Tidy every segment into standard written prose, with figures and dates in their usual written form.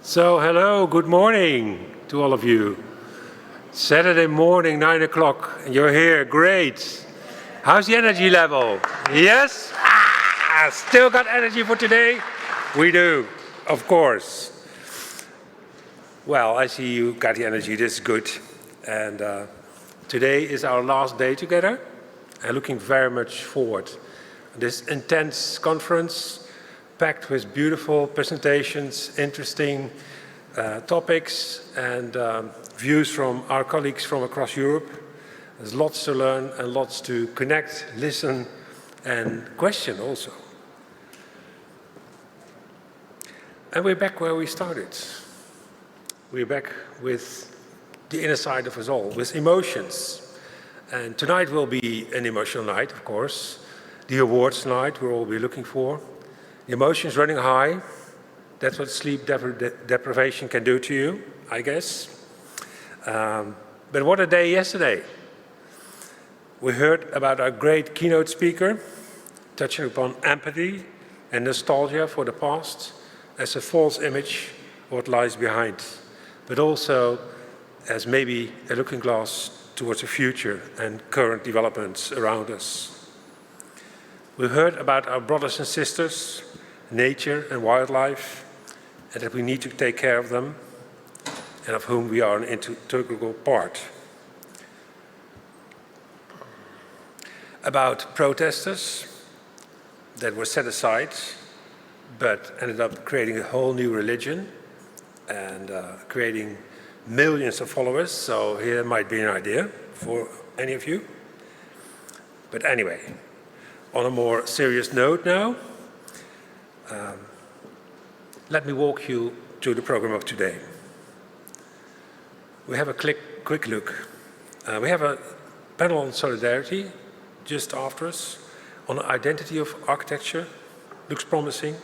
So, hello, good morning to all of you. Saturday morning, 9 o'clock, and you're here, great. How's the energy level? Yes? Still got energy for today? We do, of course. Well, I see you got the energy, this is good. And today is our last day together. I'm looking very much forward to this intense conference, packed with beautiful presentations, interesting topics, and views from our colleagues from across Europe. There's lots to learn and lots to connect, listen, and question also. And we're back where we started. We're back with the inner side of us all, with emotions. And tonight will be an emotional night, of course. The awards night we'll all be looking for. The emotions running high, that's what sleep deprivation can do to you, I guess. But what a day yesterday. We heard about our great keynote speaker, touching upon empathy and nostalgia for the past as a false image of what lies behind, but also as maybe a looking glass towards the future and current developments around us. We heard about our brothers and sisters, nature and wildlife, and that we need to take care of them, and of whom we are an integral part. About protesters that were set aside, but ended up creating a whole new religion and creating millions of followers, so here might be an idea for any of you. But anyway, on a more serious note now, let me walk you through the program of today. We have a quick look. We have a panel on solidarity just after us, on the identity of architecture, looks promising.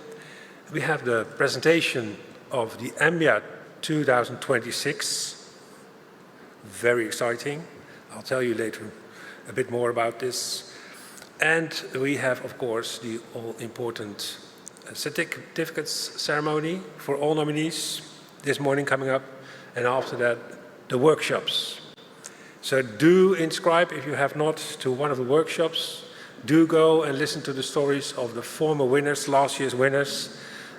We have the presentation of the EMYA2026, very exciting. I'll tell you later a bit more about this. And we have, of course, the all-important certificates ceremony for all nominees this morning coming up, and after that, the workshops. So do inscribe if you have not to one of the workshops. Do go and listen to the stories of the former winners, last year's winners,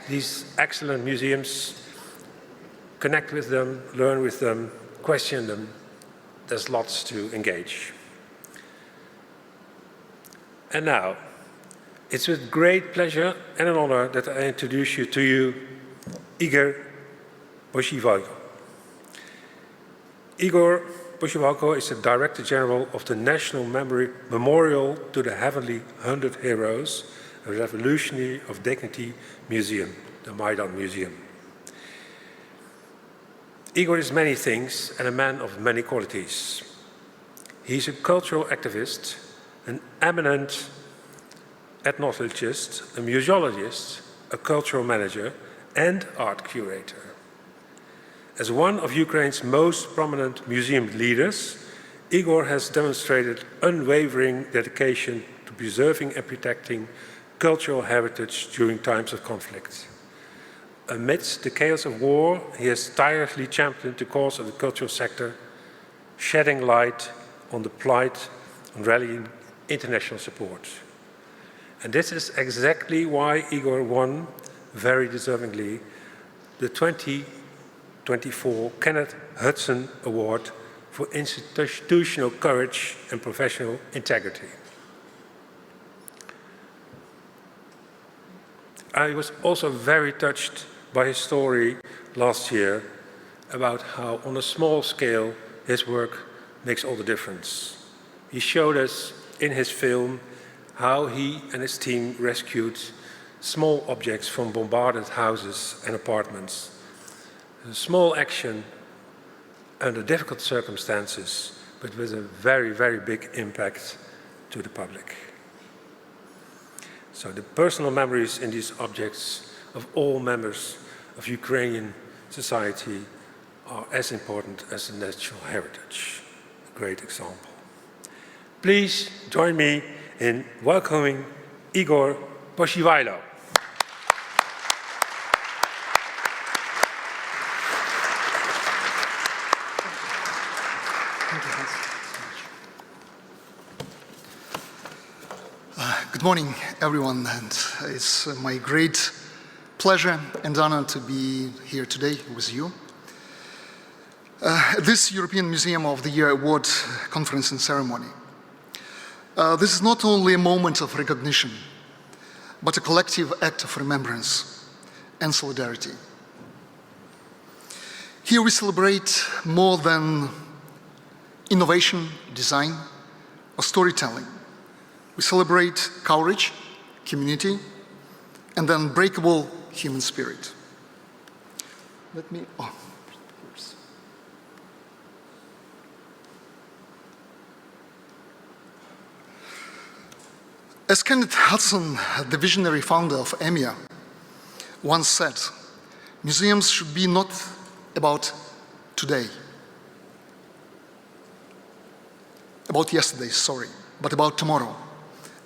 these excellent museums. Connect with them, learn with them, question them. There's lots to engage. And now, it's with great pleasure and an honor that I introduce you to Igor Boshivalko. Igor Boshivalko is the Director General of the National Memorial to the Heavenly 100 Heroes, a Revolutionary of Dignity Museum, the Maidan Museum. Igor is many things and a man of many qualities. He's a cultural activist, an eminent ethnologist, a museologist, a cultural manager, and art curator. As one of Ukraine's most prominent museum leaders, Igor has demonstrated unwavering dedication to preserving and protecting cultural heritage during times of conflict. Amidst the chaos of war, he has tirelessly championed the cause of the cultural sector, shedding light on the plight and rallying international support. And this is exactly why Igor won, very deservingly, the 2024 Kenneth Hudson Award for Institutional Courage and Professional Integrity. I was also very touched by his story last year about how, on a small scale, his work makes all the difference. He showed us in his film how he and his team rescued small objects from bombarded houses and apartments. A small action under difficult circumstances, but with a very, very big impact to the public. So the personal memories in these objects of all members of Ukrainian society are as important as the national heritage. A great example. Please join me in welcoming Igor Boshivalko. morning, everyone, and it's my great pleasure and honor to be here today with you. This European Museum of the Year Award conference and ceremony. This is not only a moment of recognition, but a collective act of remembrance and solidarity. Here we celebrate more than innovation, design, or storytelling. We celebrate courage, community, and the unbreakable human spirit. As Kenneth Hudson, the visionary founder of EMYA, once said, museums should be not about today, about yesterday, sorry, but about tomorrow,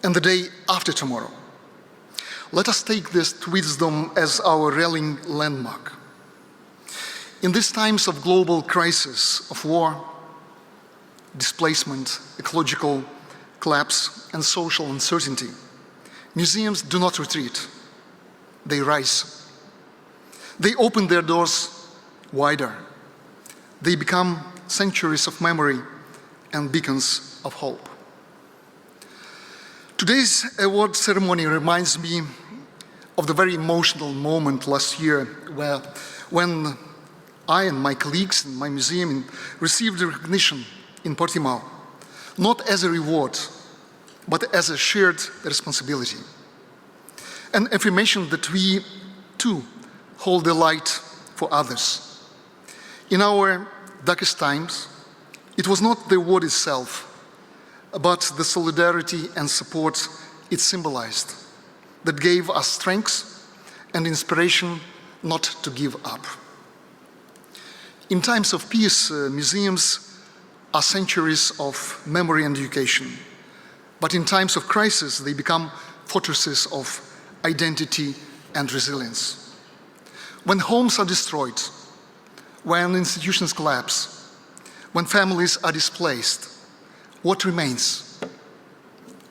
and the day after tomorrow. Let us take this wisdom as our rallying landmark. In these times of global crisis, of war, displacement, ecological collapse, and social uncertainty, museums do not retreat, they rise. They open their doors wider. They become sanctuaries of memory and beacons of hope. Today's award ceremony reminds me of the very emotional moment last year when I and my colleagues in my museum received recognition in Portimao, not as a reward, but as a shared responsibility. An affirmation that we, too, hold the light for others. In our darkest times, it was not the award itself, but the solidarity and support it symbolized that gave us strength and inspiration not to give up. In times of peace, museums are sanctuaries of memory and education, but in times of crisis, they become fortresses of identity and resilience. When homes are destroyed, when institutions collapse, when families are displaced, what remains?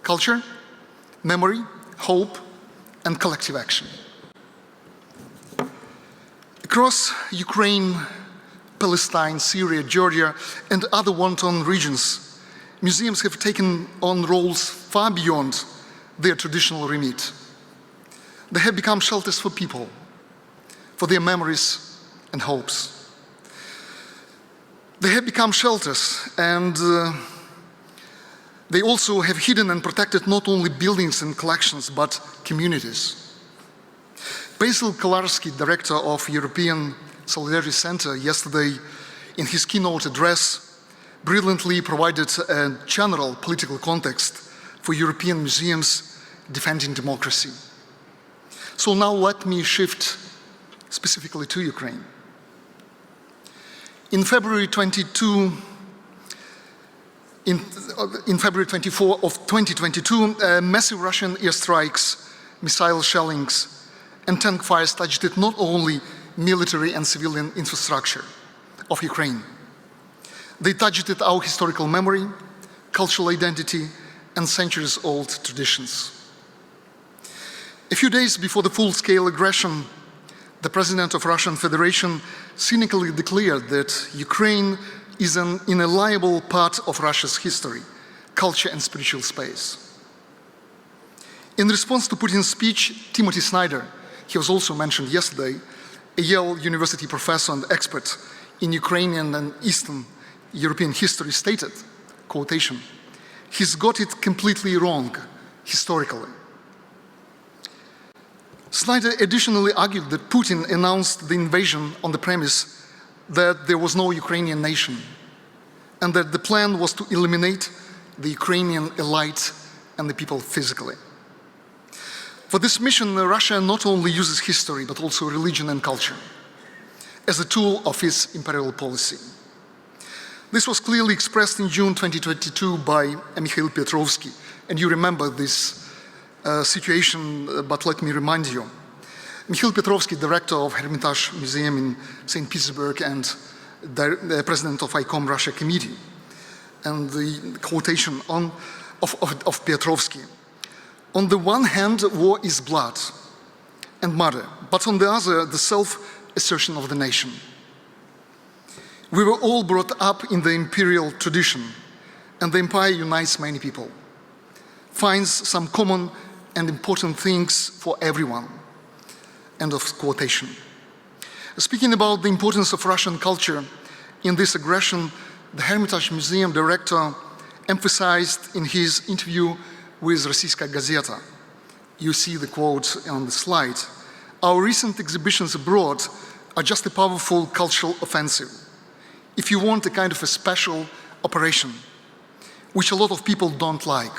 Culture, memory, hope, and collective action. Across Ukraine, Palestine, Syria, Georgia, and other war-torn regions, museums have taken on roles far beyond their traditional remit. They have become shelters for people, for their memories and hopes. They have become shelters, and they also have hidden and protected not only buildings and collections, but communities. Basil Kolarski, director of European Solidarity Center, yesterday in his keynote address brilliantly provided a general political context for European museums defending democracy. So now let me shift specifically to Ukraine. In February 24 of 2022, massive Russian airstrikes, missile shellings, and tank fires touched not only military and civilian infrastructure of Ukraine. They touched our historical memory, cultural identity, and centuries-old traditions. A few days before the full-scale aggression, the President of Russian Federation cynically declared that Ukraine is an inalienable part of Russia's history, culture, and spiritual space. In response to Putin's speech, Timothy Snyder, he was also mentioned yesterday, a Yale University professor and expert in Ukrainian and Eastern European history, stated, quotation, "He's got it completely wrong, historically." Snyder additionally argued that Putin announced the invasion on the premise that there was no Ukrainian nation, and that the plan was to eliminate the Ukrainian elite and the people physically. For this mission, Russia not only uses history, but also religion and culture as a tool of its imperial policy. This was clearly expressed in June 2022 by Mikhail Petrovsky, and you remember this situation, but let me remind you. Mikhail Petrovsky, director of Hermitage Museum in St. Petersburg and the president of ICOM Russia Committee, and the quotation of Petrovsky. On the one hand, war is blood and murder, but on the other, the self-assertion of the nation. We were all brought up in the imperial tradition, and the empire unites many people, finds some common and important things for everyone. End of quotation. Speaking about the importance of Russian culture in this aggression, the Hermitage Museum director emphasized in his interview with Rossiyskaya Gazeta. You see the quote on the slide. Our recent exhibitions abroad are just a powerful cultural offensive. If you want, a kind of a special operation, which a lot of people don't like.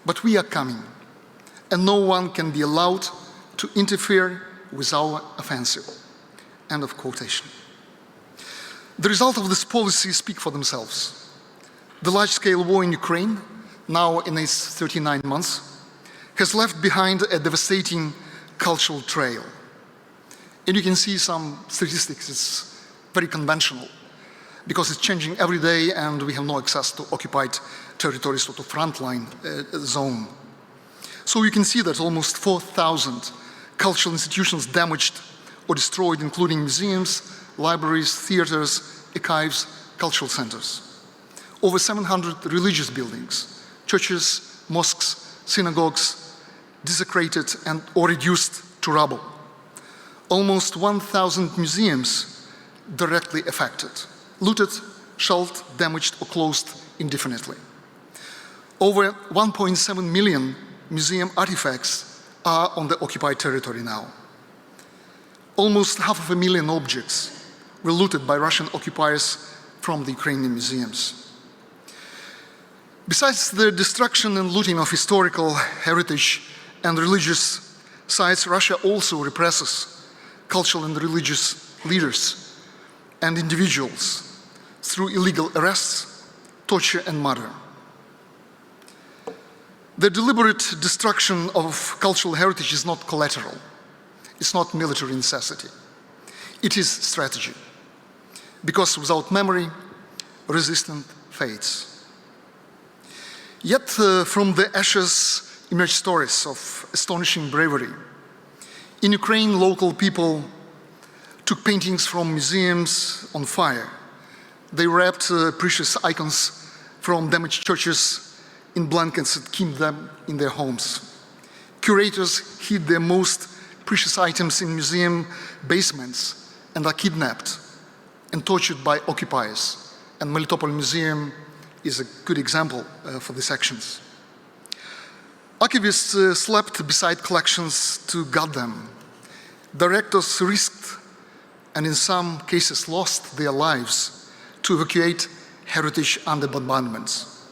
But we are coming, and no one can be allowed to interfere with our offensive. End of quotation. The result of this policy speak for themselves. The large-scale war in Ukraine, now in its 39 months, has left behind a devastating cultural trail. And you can see some statistics, it's very conventional, because it's changing every day and we have no access to occupied territories or to frontline zone. So you can see that almost 4,000 cultural institutions damaged or destroyed, including museums, libraries, theaters, archives, cultural centers. Over 700 religious buildings, churches, mosques, synagogues, desecrated and or reduced to rubble. Almost 1,000 museums directly affected, looted, shelled, damaged or closed indefinitely. Over 1.7 million museum artifacts are on the occupied territory now. Almost 500,000 objects were looted by Russian occupiers from the Ukrainian museums. Besides the destruction and looting of historical heritage and religious sites, Russia also represses cultural and religious leaders and individuals through illegal arrests, torture and murder. The deliberate destruction of cultural heritage is not collateral. It's not military necessity. It is strategy. Because without memory, resistance fades. Yet from the ashes emerge stories of astonishing bravery. In Ukraine, local people took paintings from museums on fire. They wrapped precious icons from damaged churches in blankets and kept them in their homes. Curators hid their most precious items in museum basements and are kidnapped and tortured by occupiers. And Melitopol Museum is a good example for these actions. Archivists slept beside collections to guard them. Directors risked and in some cases lost their lives to evacuate heritage under bombardments.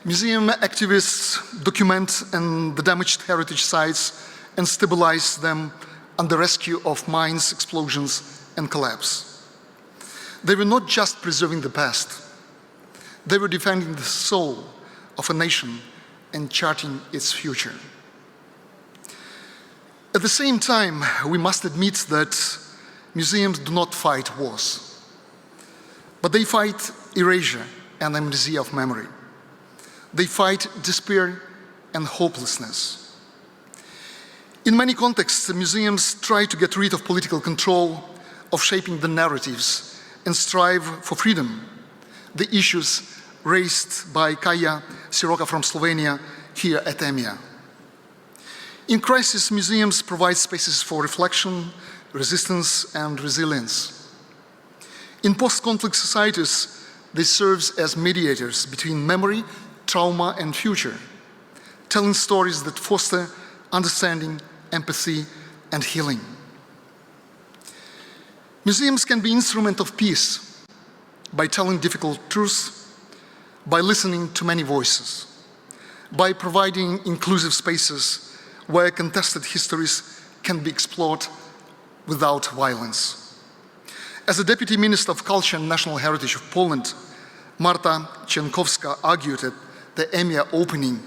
Museum activists document the damaged heritage sites and stabilize them under rescue of mines, explosions, and collapse. They were not just preserving the past, they were defending the soul of a nation and charting its future. At the same time, we must admit that museums do not fight wars, but they fight erasure and amnesia of memory. They fight despair and hopelessness. In many contexts, museums try to get rid of political control, of shaping the narratives, and strive for freedom, the issues raised by Kaja Siroka from Slovenia here at EMYA. In crisis, museums provide spaces for reflection, resistance, and resilience. In post-conflict societies, they serve as mediators between memory, trauma, and future, telling stories that foster understanding, empathy, and healing. Museums can be an instrument of peace by telling difficult truths, by listening to many voices, by providing inclusive spaces where contested histories can be explored without violence. As the Deputy Minister of Culture and National Heritage of Poland, Marta Cienkowska argued at the EMYA opening,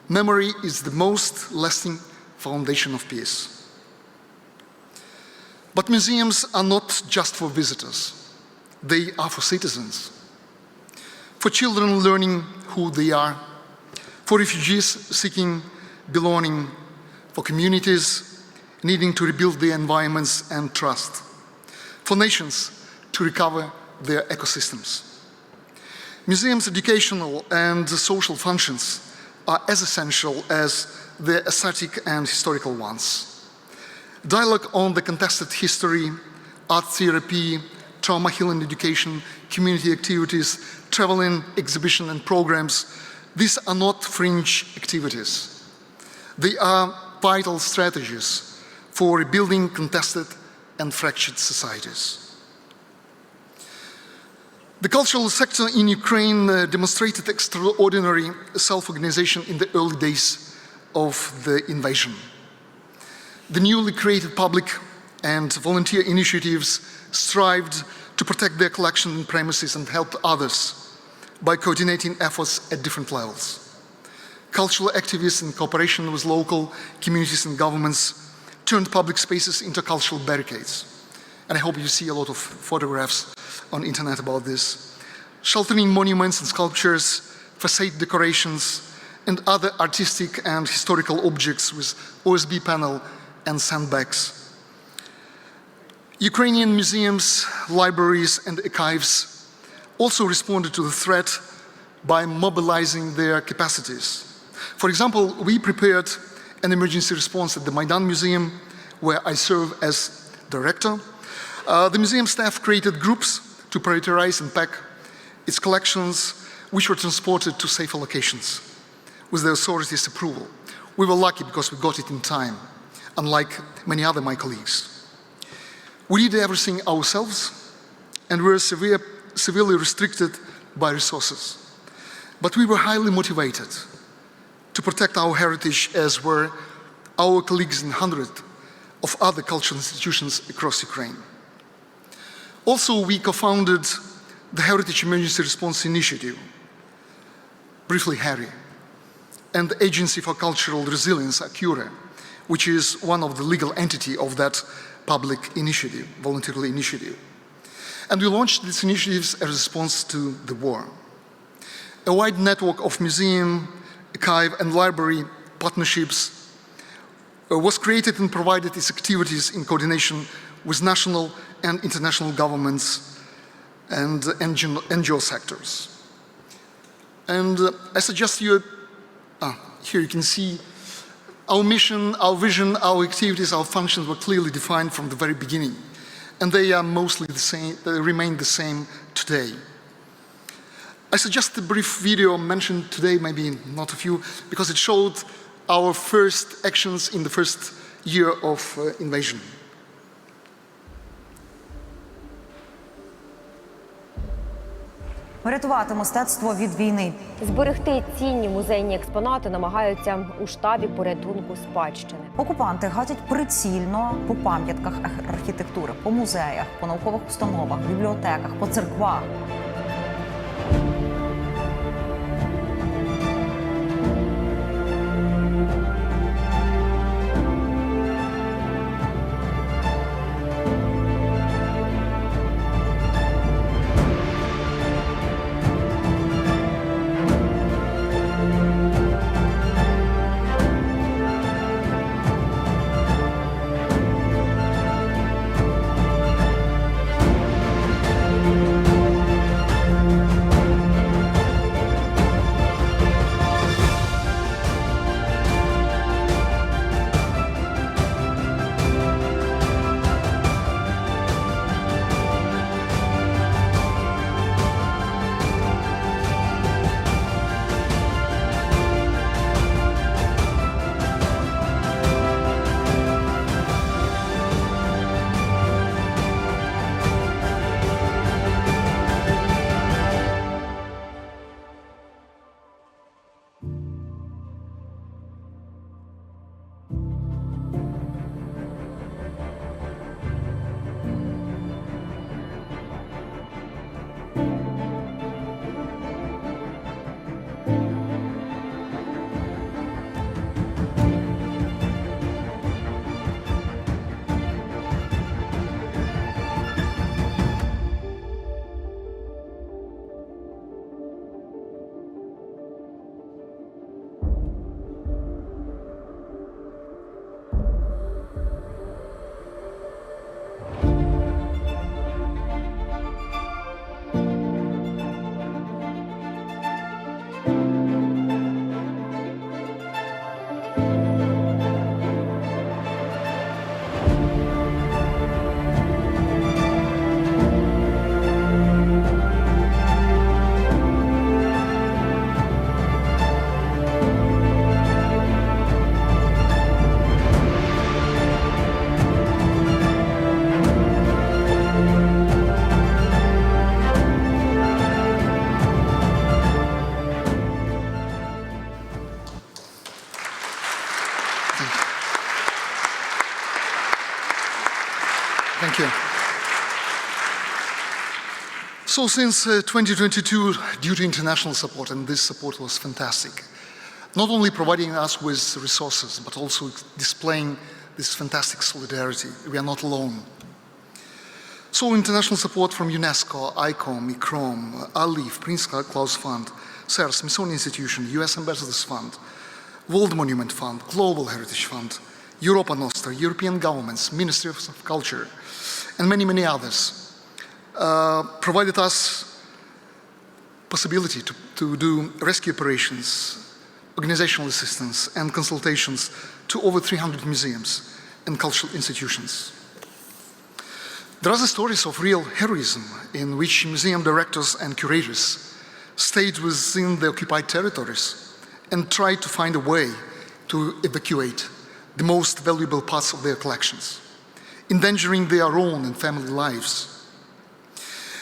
memory is the most lasting foundation of peace. But museums are not just for visitors. They are for citizens, for children learning who they are, for refugees seeking belonging, for communities needing to rebuild their environments and trust, for nations to recover their ecosystems. Museums' educational and social functions are as essential as their aesthetic and historical ones. Dialogue on the contested history, art therapy, trauma healing education, community activities, traveling, exhibition and programs, these are not fringe activities. They are vital strategies for rebuilding contested and fractured societies. The cultural sector in Ukraine demonstrated extraordinary self-organization in the early days of the invasion. The newly created public and volunteer initiatives strived to protect their collection and premises and help others by coordinating efforts at different levels. Cultural activists in cooperation with local communities and governments turned public spaces into cultural barricades. And I hope you see a lot of photographs on the internet about this. Sheltering monuments and sculptures, facade decorations, and other artistic and historical objects with OSB panel and sandbags. Ukrainian museums, libraries, and archives also responded to the threat by mobilizing their capacities. For example, we prepared an emergency response at the Maidan Museum, where I serve as director. The museum staff created groups to prioritize and pack its collections, which were transported to safer locations with the authorities' approval. We were lucky because we got it in time, unlike many other my colleagues. We did everything ourselves and were severely restricted by resources. But we were highly motivated to protect our heritage, as were our colleagues in hundreds of other cultural institutions across Ukraine. Also, we co-founded the Heritage Emergency Response Initiative, briefly HERI, and the Agency for Cultural Resilience, ACURE, which is one of the legal entity of that public initiative, voluntary initiative. And we launched these initiatives as a response to the war. A wide network of museum, archive, and library partnerships was created and provided its activities in coordination with national and international governments and NGO sectors. And I suggest you, here you can see our mission, our vision, our activities, our functions were clearly defined from the very beginning. And they are mostly the same, they remain the same today. I suggest a brief video mentioned today, maybe not a few, because it showed our first actions in the first year of invasion. Врятувати мистецтво від війни. Зберегти цінні музейні експонати намагаються у штабі порятунку спадщини. Окупанти гатять прицільно по пам'ятках архітектури, по музеях, по наукових установах, бібліотеках, по церквах. Thank you. So since 2022, due to international support, and this support was fantastic, not only providing us with resources, but also displaying this fantastic solidarity. We are not alone. So international support from UNESCO, ICOM, ICROM, ALIF, Prince Claus Fund, CERS, Smithsonian Institution, US Ambassadors Fund, World Monument Fund, Global Heritage Fund, Europa Nostra, European governments, Ministry of Culture, and many, many others provided us possibility to do rescue operations, organizational assistance, and consultations to over 300 museums and cultural institutions. There are the stories of real heroism in which museum directors and curators stayed within the occupied territories and tried to find a way to evacuate the most valuable parts of their collections, endangering their own and family lives.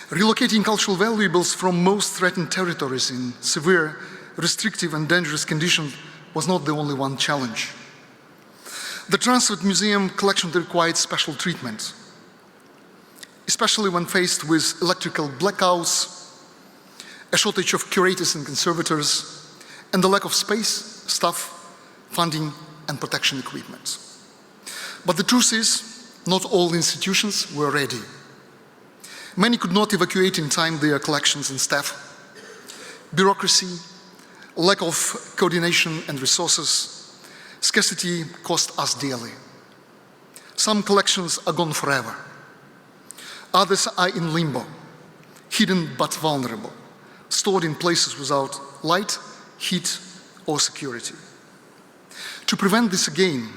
Relocating cultural valuables from most threatened territories in severe, restrictive and dangerous conditions was not the only one challenge. The transferred museum collection required special treatment, especially when faced with electrical blackouts, a shortage of curators and conservators, and the lack of space, staff, funding, and protection equipment. But the truth is, not all institutions were ready. Many could not evacuate in time their collections and staff. Bureaucracy, lack of coordination and resources, scarcity cost us dearly. Some collections are gone forever. Others are in limbo, hidden but vulnerable, stored in places without light, heat, or security. To prevent this again,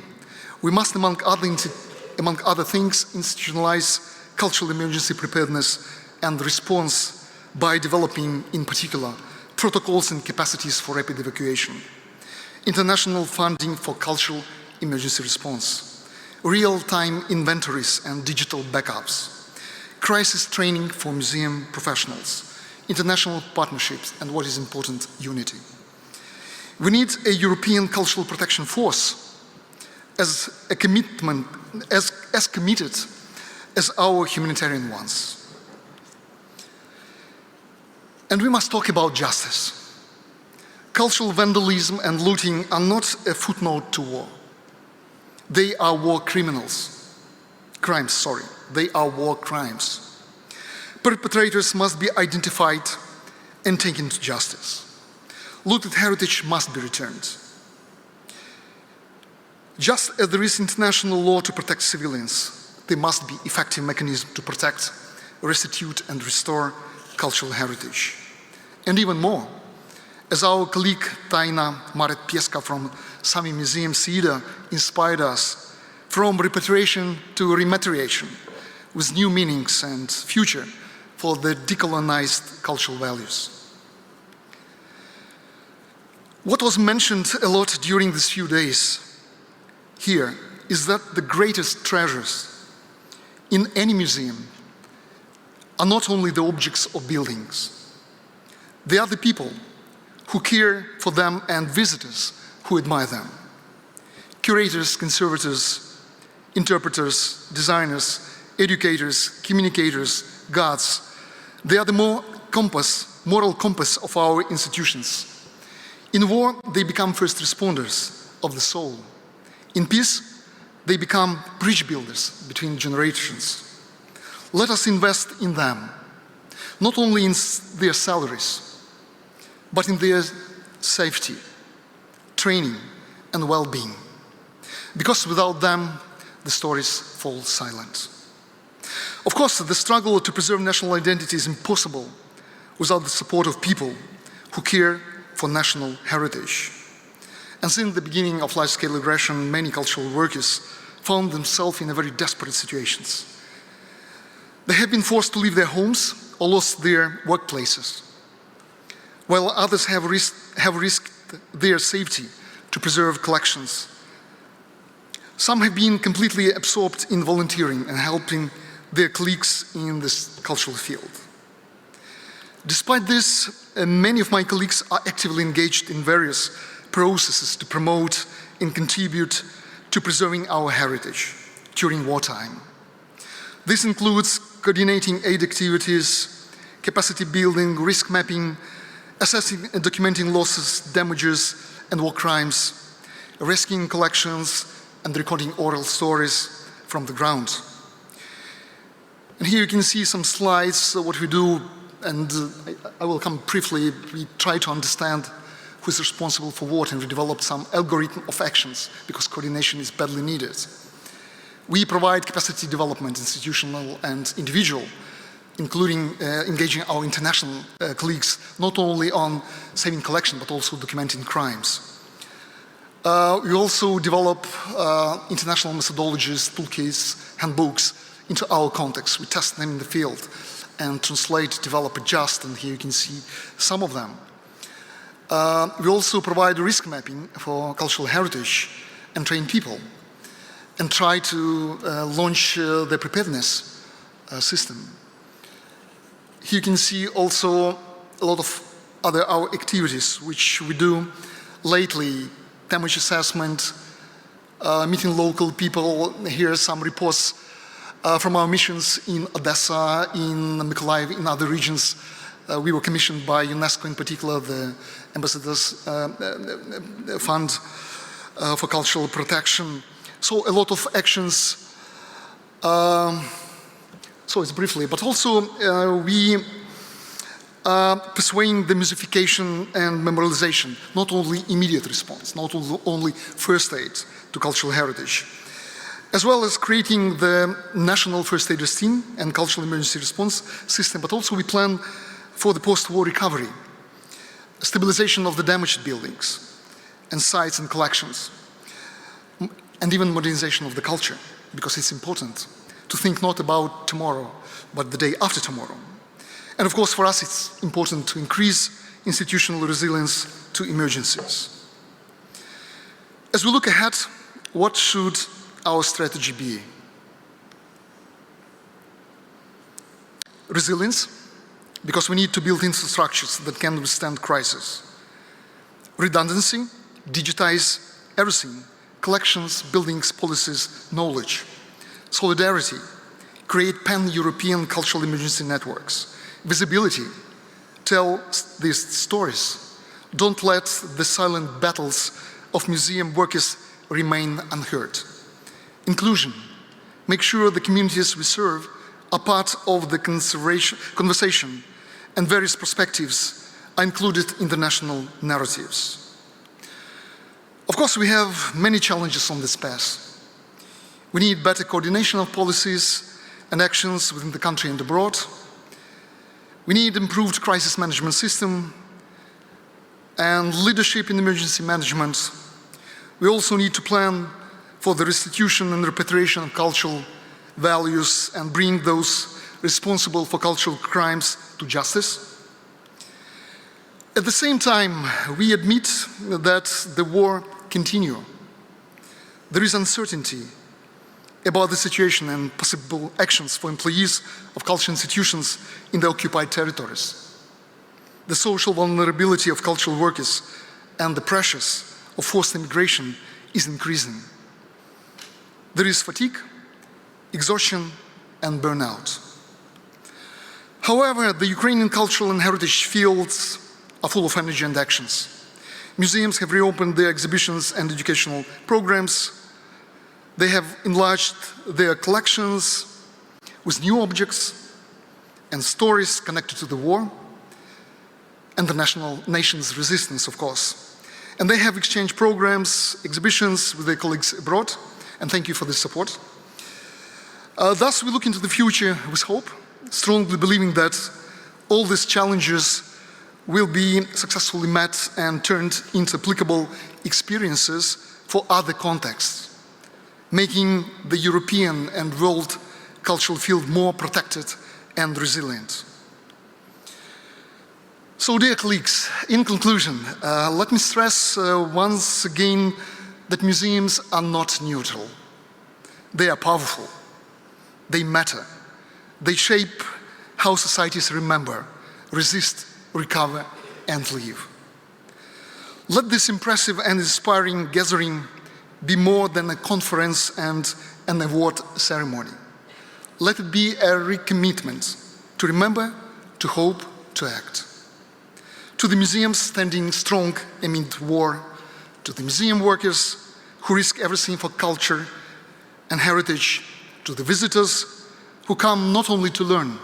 we must, among other things, institutionalize cultural emergency preparedness and response by developing, in particular, protocols and capacities for rapid evacuation, international funding for cultural emergency response, real-time inventories and digital backups, crisis training for museum professionals, international partnerships, and what is important, unity. We need a European cultural protection force as committed as our humanitarian ones. And we must talk about justice. Cultural vandalism and looting are not a footnote to war. They are war crimes. They are war crimes. Perpetrators must be identified and taken to justice. Looted heritage must be returned. Just as there is international law to protect civilians, there must be effective mechanisms to protect, restitute, and restore cultural heritage. And even more, as our colleague Taina Maret-Pieska from Sami Museum Sida inspired us, from repatriation to remateriation, with new meanings and future for the decolonized cultural values. What was mentioned a lot during these few days here is that the greatest treasures in any museum are not only the objects or buildings. They are the people who care for them and visitors who admire them. Curators, conservators, interpreters, designers, educators, communicators, guards. They are the moral compass of our institutions. In war, they become first responders of the soul. In peace, they become bridge builders between generations. Let us invest in them, not only in their salaries, but in their safety, training, and well-being. Because without them, the stories fall silent. Of course, the struggle to preserve national identity is impossible without the support of people who care for national heritage. And since the beginning of large-scale aggression, many cultural workers found themselves in very desperate situations. They have been forced to leave their homes or lost their workplaces, while others have risked their safety to preserve collections. Some have been completely absorbed in volunteering and helping their colleagues in this cultural field. Despite this, many of my colleagues are actively engaged in various processes to promote and contribute to preserving our heritage during wartime. This includes coordinating aid activities, capacity building, risk mapping, assessing and documenting losses, damages, and war crimes, rescuing collections, and recording oral stories from the ground. And here you can see some slides, what we do, and I will come briefly. We try to understand who is responsible for what, and we developed some algorithm of actions because coordination is badly needed. We provide capacity development, institutional and individual, including engaging our international colleagues, not only on saving collection, but also documenting crimes. We also develop international methodologies, toolkits, handbooks into our context. We test them in the field and translate, develop, adjust, and here you can see some of them. We also provide risk mapping for cultural heritage and train people and try to launch the preparedness system. Here you can see also a lot of other our activities which we do lately: damage assessment, meeting local people. Here are some reports from our missions in Odessa, in Mykolaiv, in other regions. We were commissioned by UNESCO, in particular the Ambassadors Fund for Cultural Protection. So a lot of actions. So it's briefly, but also we pursuing the museeification and memorialization, not only immediate response, not only first aid to cultural heritage, as well as creating the national first aiders team and cultural emergency response system, but also we plan for the post-war recovery, stabilization of the damaged buildings and sites and collections, and even modernization of the culture, because it's important to think not about tomorrow, but the day after tomorrow. And of course, for us, it's important to increase institutional resilience to emergencies. As we look ahead, what should our strategy be? Resilience, because we need to build infrastructures that can withstand crisis. Redundancy, digitize everything: collections, buildings, policies, knowledge. Solidarity, create pan-European cultural emergency networks. Visibility, tell these stories. Don't let the silent battles of museum workers remain unheard. Inclusion, make sure the communities we serve are part of the conversation and various perspectives are included in the national narratives. Of course, we have many challenges on this path. We need better coordination of policies and actions within the country and abroad. We need improved crisis management system and leadership in emergency management. We also need to plan for the restitution and repatriation of cultural values and bring those responsible for cultural crimes to justice. At the same time, we admit that the war continues. There is uncertainty about the situation and possible actions for employees of cultural institutions in the occupied territories. The social vulnerability of cultural workers and the pressures of forced immigration is increasing. There is fatigue, exhaustion, and burnout. However, the Ukrainian cultural and heritage fields are full of energy and actions. Museums have reopened their exhibitions and educational programs. They have enlarged their collections with new objects and stories connected to the war and the nation's resistance, of course. And they have exchanged programs, exhibitions with their colleagues abroad, and thank you for this support. Thus, we look into the future with hope, strongly believing that all these challenges will be successfully met and turned into applicable experiences for other contexts, making the European and world cultural field more protected and resilient. So, dear colleagues, in conclusion, let me stress once again that museums are not neutral. They are powerful. They matter. They shape how societies remember, resist, recover, and live. Let this impressive and inspiring gathering be more than a conference and an award ceremony. let it be a recommitment to remember, to hope, to act. To the museums standing strong amid war, to the museum workers who risk everything for culture and heritage, to the visitors who come not only to learn,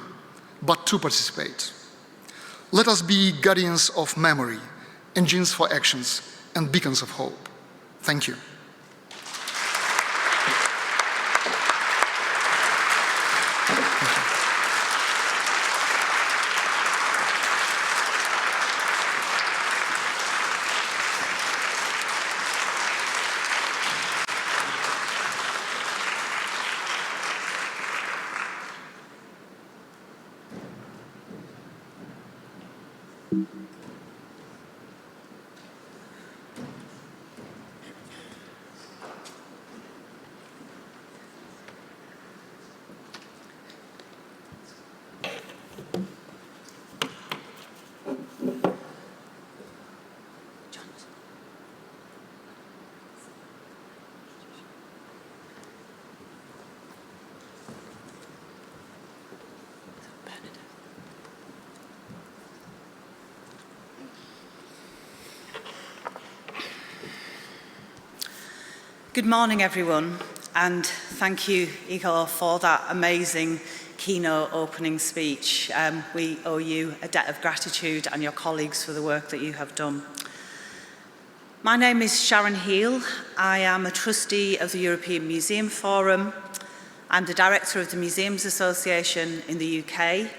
but to participate. Let us be guardians of memory, engines for actions, and beacons of hope. Thank you. Good morning, everyone, and thank you, Igor, for that amazing keynote opening speech. We owe you a debt of gratitude and your colleagues for the work that you have done. My name is Sharon Heal. I am a trustee of the European Museum Forum. I'm the director of the Museums Association in the UK.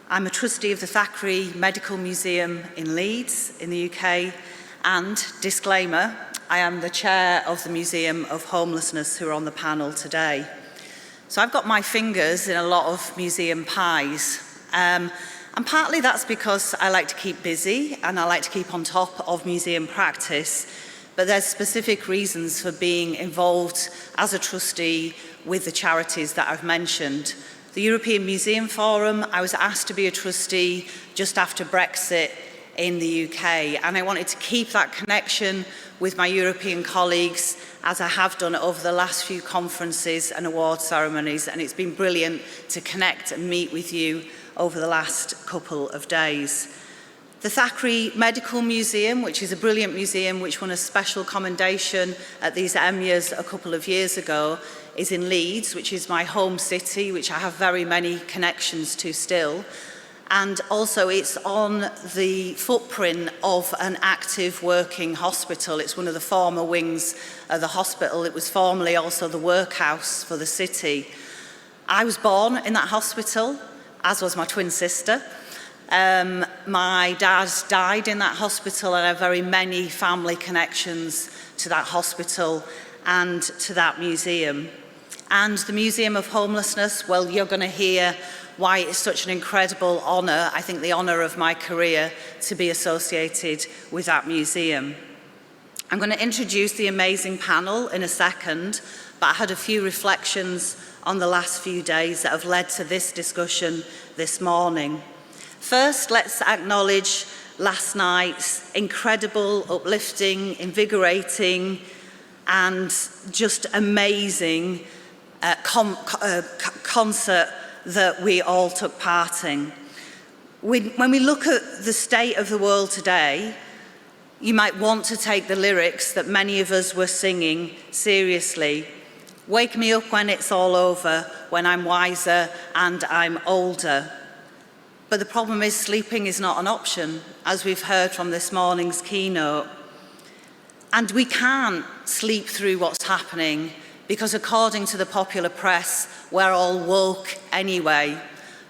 I'm a trustee of the Thackeray Medical Museum in Leeds in the UK, and, disclaimer, I am the chair of the Museum of Homelessness, who are on the panel today. So I've got my fingers in a lot of museum pies. And partly that's because I like to keep busy and I like to keep on top of museum practice, but there's specific reasons for being involved as a trustee with the charities that I've mentioned. The European Museum Forum, I was asked to be a trustee just after Brexit in the UK, and I wanted to keep that connection with my European colleagues, as I have done over the last few conferences and award ceremonies, and it's been brilliant to connect and meet with you over the last couple of days. The Thackeray Medical Museum, which is a brilliant museum which won a special commendation at these EMYAs a couple of years ago, is in Leeds, which is my home city, which I have very many connections to still. And also it's on the footprint of an active working hospital. It's one of the former wings of the hospital. It was formerly also the workhouse for the city. I was born in that hospital, as was my twin sister. My dad died in that hospital, and I have very many family connections to that hospital and to that museum. And the Museum of Homelessness, well, you're going to hear why it's such an incredible honour, I think the honour of my career, to be associated with that museum. I'm going to introduce the amazing panel in a second, but I had a few reflections on the last few days that have led to this discussion this morning. First, let's acknowledge last night's incredible, uplifting, invigorating, and just amazing concert that we all took part in. When we look at the state of the world today, you might want to take the lyrics that many of us were singing seriously. Wake me up when it's all over, when I'm wiser and I'm older. But the problem is sleeping is not an option, as we've heard from this morning's keynote. And we can't sleep through what's happening, because according to the popular press, we're all woke anyway.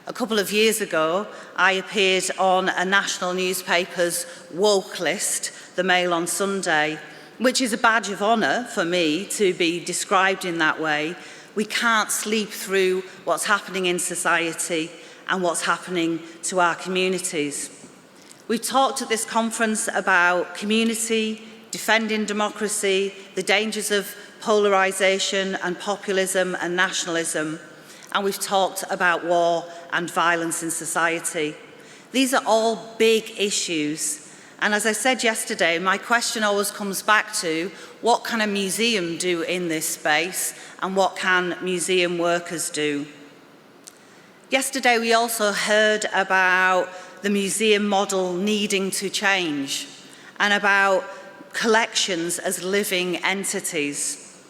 A couple of years ago, I appeared on a national newspaper's woke list, the Mail on Sunday, which is a badge of honour for me to be described in that way. We can't sleep through what's happening in society and what's happening to our communities. We've talked at this conference about community, defending democracy, the dangers of polarisation and populism and nationalism, and we've talked about war and violence in society. These are all big issues, and as I said yesterday, my question always comes back to what can a museum do in this space and what can museum workers do? Yesterday we also heard about the museum model needing to change and about collections as living entities.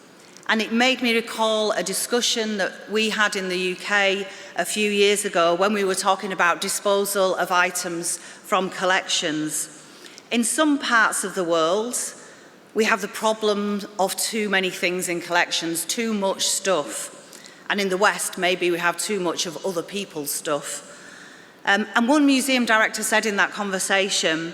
And it made me recall a discussion that we had in the UK a few years ago when we were talking about disposal of items from collections. In some parts of the world, we have the problem of too many things in collections, too much stuff. And in the West, maybe we have too much of other people's stuff. And one museum director said in that conversation,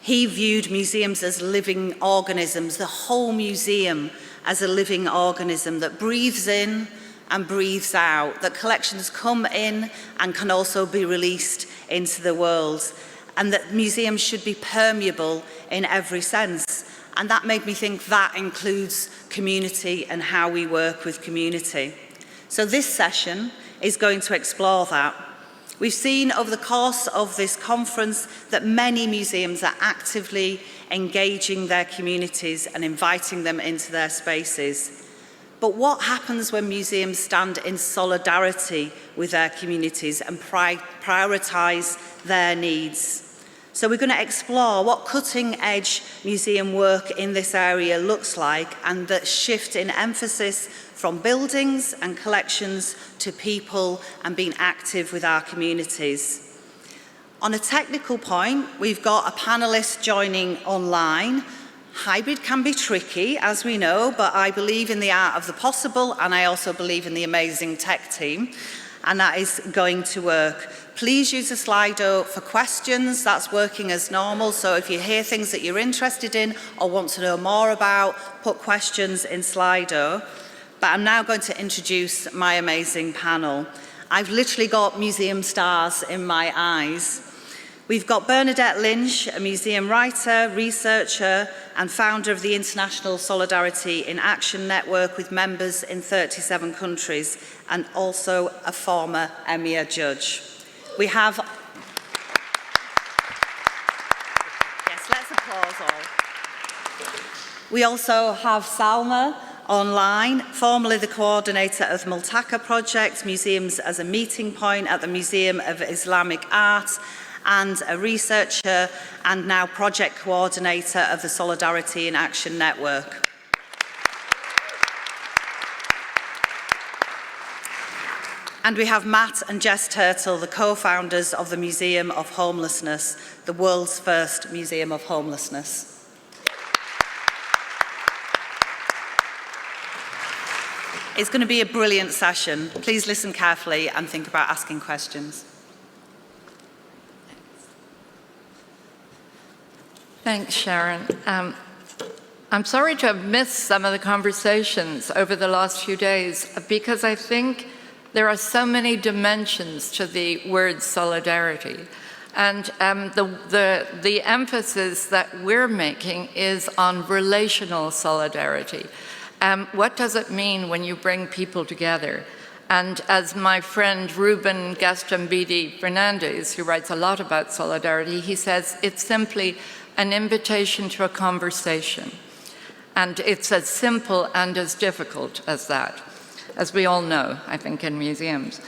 he viewed museums as living organisms, the whole museum as a living organism that breathes in and breathes out, that collections come in and can also be released into the world, and that museums should be permeable in every sense. And that made me think that includes community and how we work with community. So this session is going to explore that. We've seen over the course of this conference that many museums are actively engaging their communities and inviting them into their spaces. But what happens when museums stand in solidarity with their communities and prioritise their needs? So we're going to explore what cutting-edge museum work in this area looks like, and that shift in emphasis from buildings and collections to people and being active with our communities. On a technical point, we've got a panellist joining online. Hybrid can be tricky, as we know, but I believe in the art of the possible, and I also believe in the amazing tech team, and that is going to work. Please use the Slido for questions. That's working as normal, so if you hear things that you're interested in or want to know more about, put questions in Slido. But I'm now going to introduce my amazing panel. I've literally got museum stars in my eyes. We've got Bernadette Lynch, a museum writer, researcher, and founder of the International Solidarity in Action Network with members in 37 countries, and also a former EMYA judge. We have... Yes, let's applause all. We also have Salma online, formerly the coordinator of the Multaka Project, Museums as a Meeting Point at the Museum of Islamic Art, and a researcher and now project coordinator of the Solidarity in Action Network. And we have Matt and Jess Turtle, the co-founders of the Museum of Homelessness, the world's first Museum of Homelessness. It's going to be a brilliant session. Please listen carefully and think about asking questions. Thanks, Sharon. I'm sorry to have missed some of the conversations over the last few days because I think there are so many dimensions to the word solidarity. And the emphasis that we're making is on relational solidarity. What does it mean when you bring people together? And as my friend Ruben Gastambide Fernandez, who writes a lot about solidarity, he says it's simply an invitation to a conversation. And it's as simple and as difficult as that, as we all know, I think, in museums.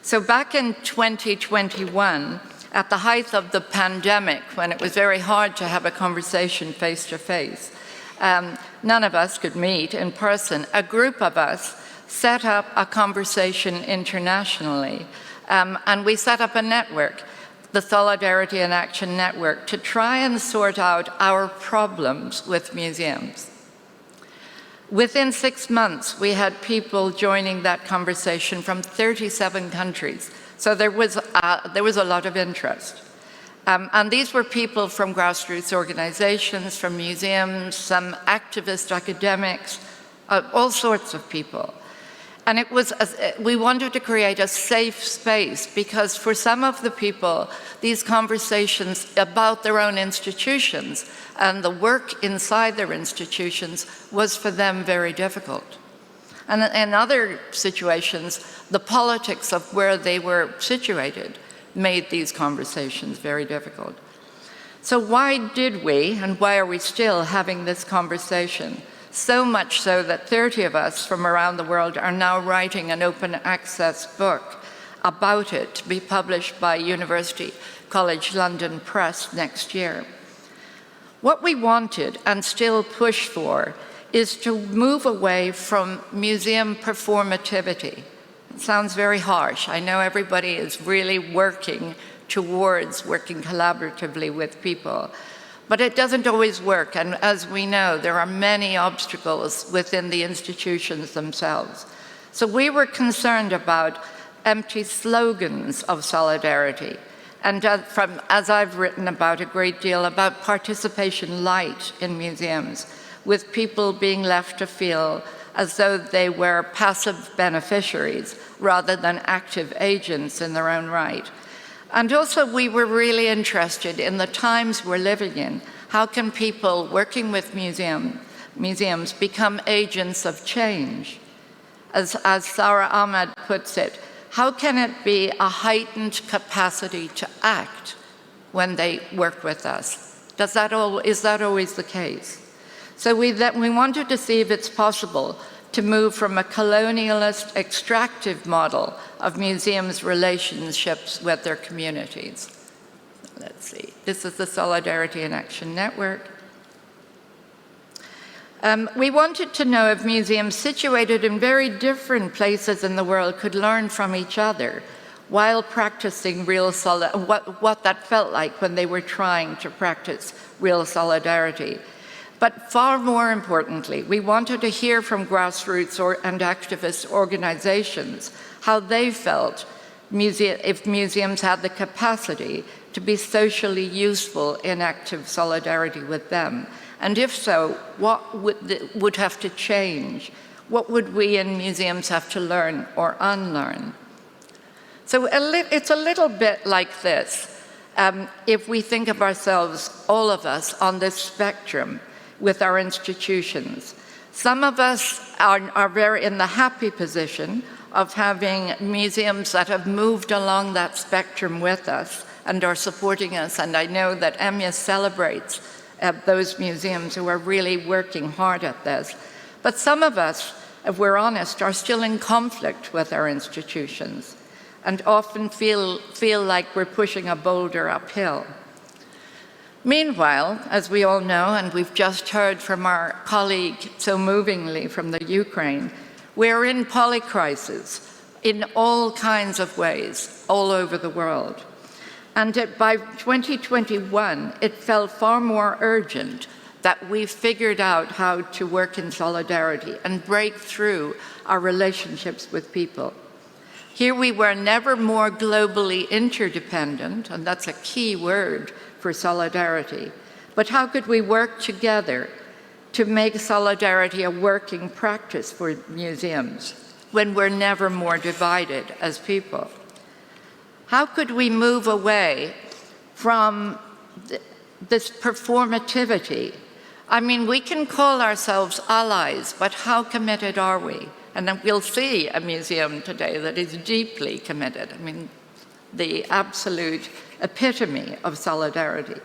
So back in 2021, at the height of the pandemic, when it was very hard to have a conversation face to face, none of us could meet in person. A group of us set up a conversation internationally, and we set up a network, the Solidarity in Action Network, to try and sort out our problems with museums. Within 6 months, we had people joining that conversation from 37 countries, so there was a lot of interest. And these were people from grassroots organizations, from museums, some activist academics, all sorts of people. And it was, we wanted to create a safe space because for some of the people, these conversations about their own institutions and the work inside their institutions was for them very difficult. And in other situations, the politics of where they were situated made these conversations very difficult. So why did we, and why are we still having this conversation? So much so that 30 of us from around the world are now writing an open access book about it to be published by University College London Press next year. What we wanted and still push for is to move away from museum performativity. It sounds very harsh. I know everybody is really working towards working collaboratively with people, but it doesn't always work. And as we know, there are many obstacles within the institutions themselves. So we were concerned about empty slogans of solidarity. And as I've written about a great deal, about participation light in museums, with people being left to feel as though they were passive beneficiaries rather than active agents in their own right. And also we were really interested in the times we're living in. How can people working with museums become agents of change? As Sarah Ahmed puts it, how can it be a heightened capacity to act when they work with us? Is that always the case? So we wanted to see if it's possible to move from a colonialist, extractive model of museums' relationships with their communities. Let's see, this is the Solidarity in Action Network. We wanted to know if museums situated in very different places in the world could learn from each other while practicing what that felt like when they were trying to practice real solidarity. But far more importantly, we wanted to hear from grassroots and activist organizations how they felt if museums had the capacity to be socially useful in active solidarity with them. And if so, what would have to change? What would we in museums have to learn or unlearn? So it's a little bit like this. If we think of ourselves, all of us, on this spectrum with our institutions, some of us are very in the happy position of having museums that have moved along that spectrum with us and are supporting us. And I know that EMYA celebrates those museums who are really working hard at this. But some of us, if we're honest, are still in conflict with our institutions and often feel like we're pushing a boulder uphill. Meanwhile, as we all know, and we've just heard from our colleague so movingly from the Ukraine, we're in polycrisis in all kinds of ways all over the world. And by 2021, it felt far more urgent that we figured out how to work in solidarity and break through our relationships with people. Here we were never more globally interdependent, and that's a key word for solidarity. But how could we work together to make solidarity a working practice for museums when we're never more divided as people? How could we move away from this performativity? I mean, we can call ourselves allies, but how committed are we? And then we'll see a museum today that is deeply committed. I mean, the absolute epitome of solidarity.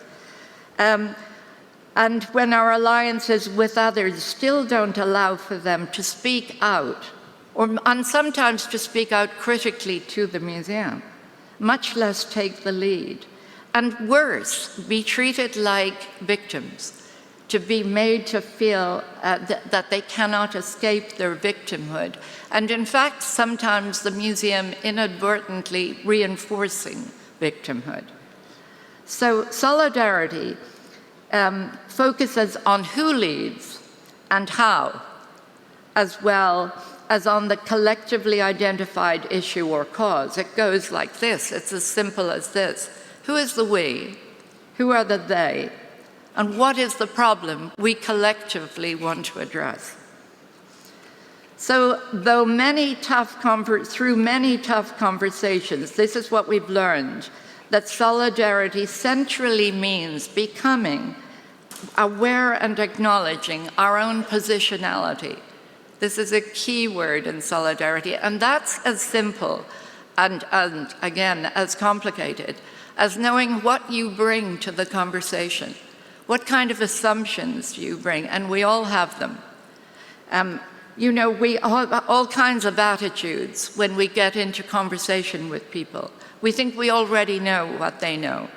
And when our alliances with others still don't allow for them to speak out, and sometimes to speak out critically to the museum, much less take the lead, and worse, be treated like victims, to be made to feel that they cannot escape their victimhood, and in fact, sometimes the museum inadvertently reinforcing victimhood. So solidarity focuses on who leads and how, as well as on the collectively identified issue or cause. It goes like this, it's as simple as this. Who is the we? Who are the they? And what is the problem we collectively want to address? So through many tough conversations, this is what we've learned, that solidarity centrally means becoming aware and acknowledging our own positionality. This is a key word in solidarity, and that's as simple and again, as complicated as knowing what you bring to the conversation. What kind of assumptions do you bring? And we all have them. You know, we have all kinds of attitudes when we get into conversation with people. We think we already know what they know.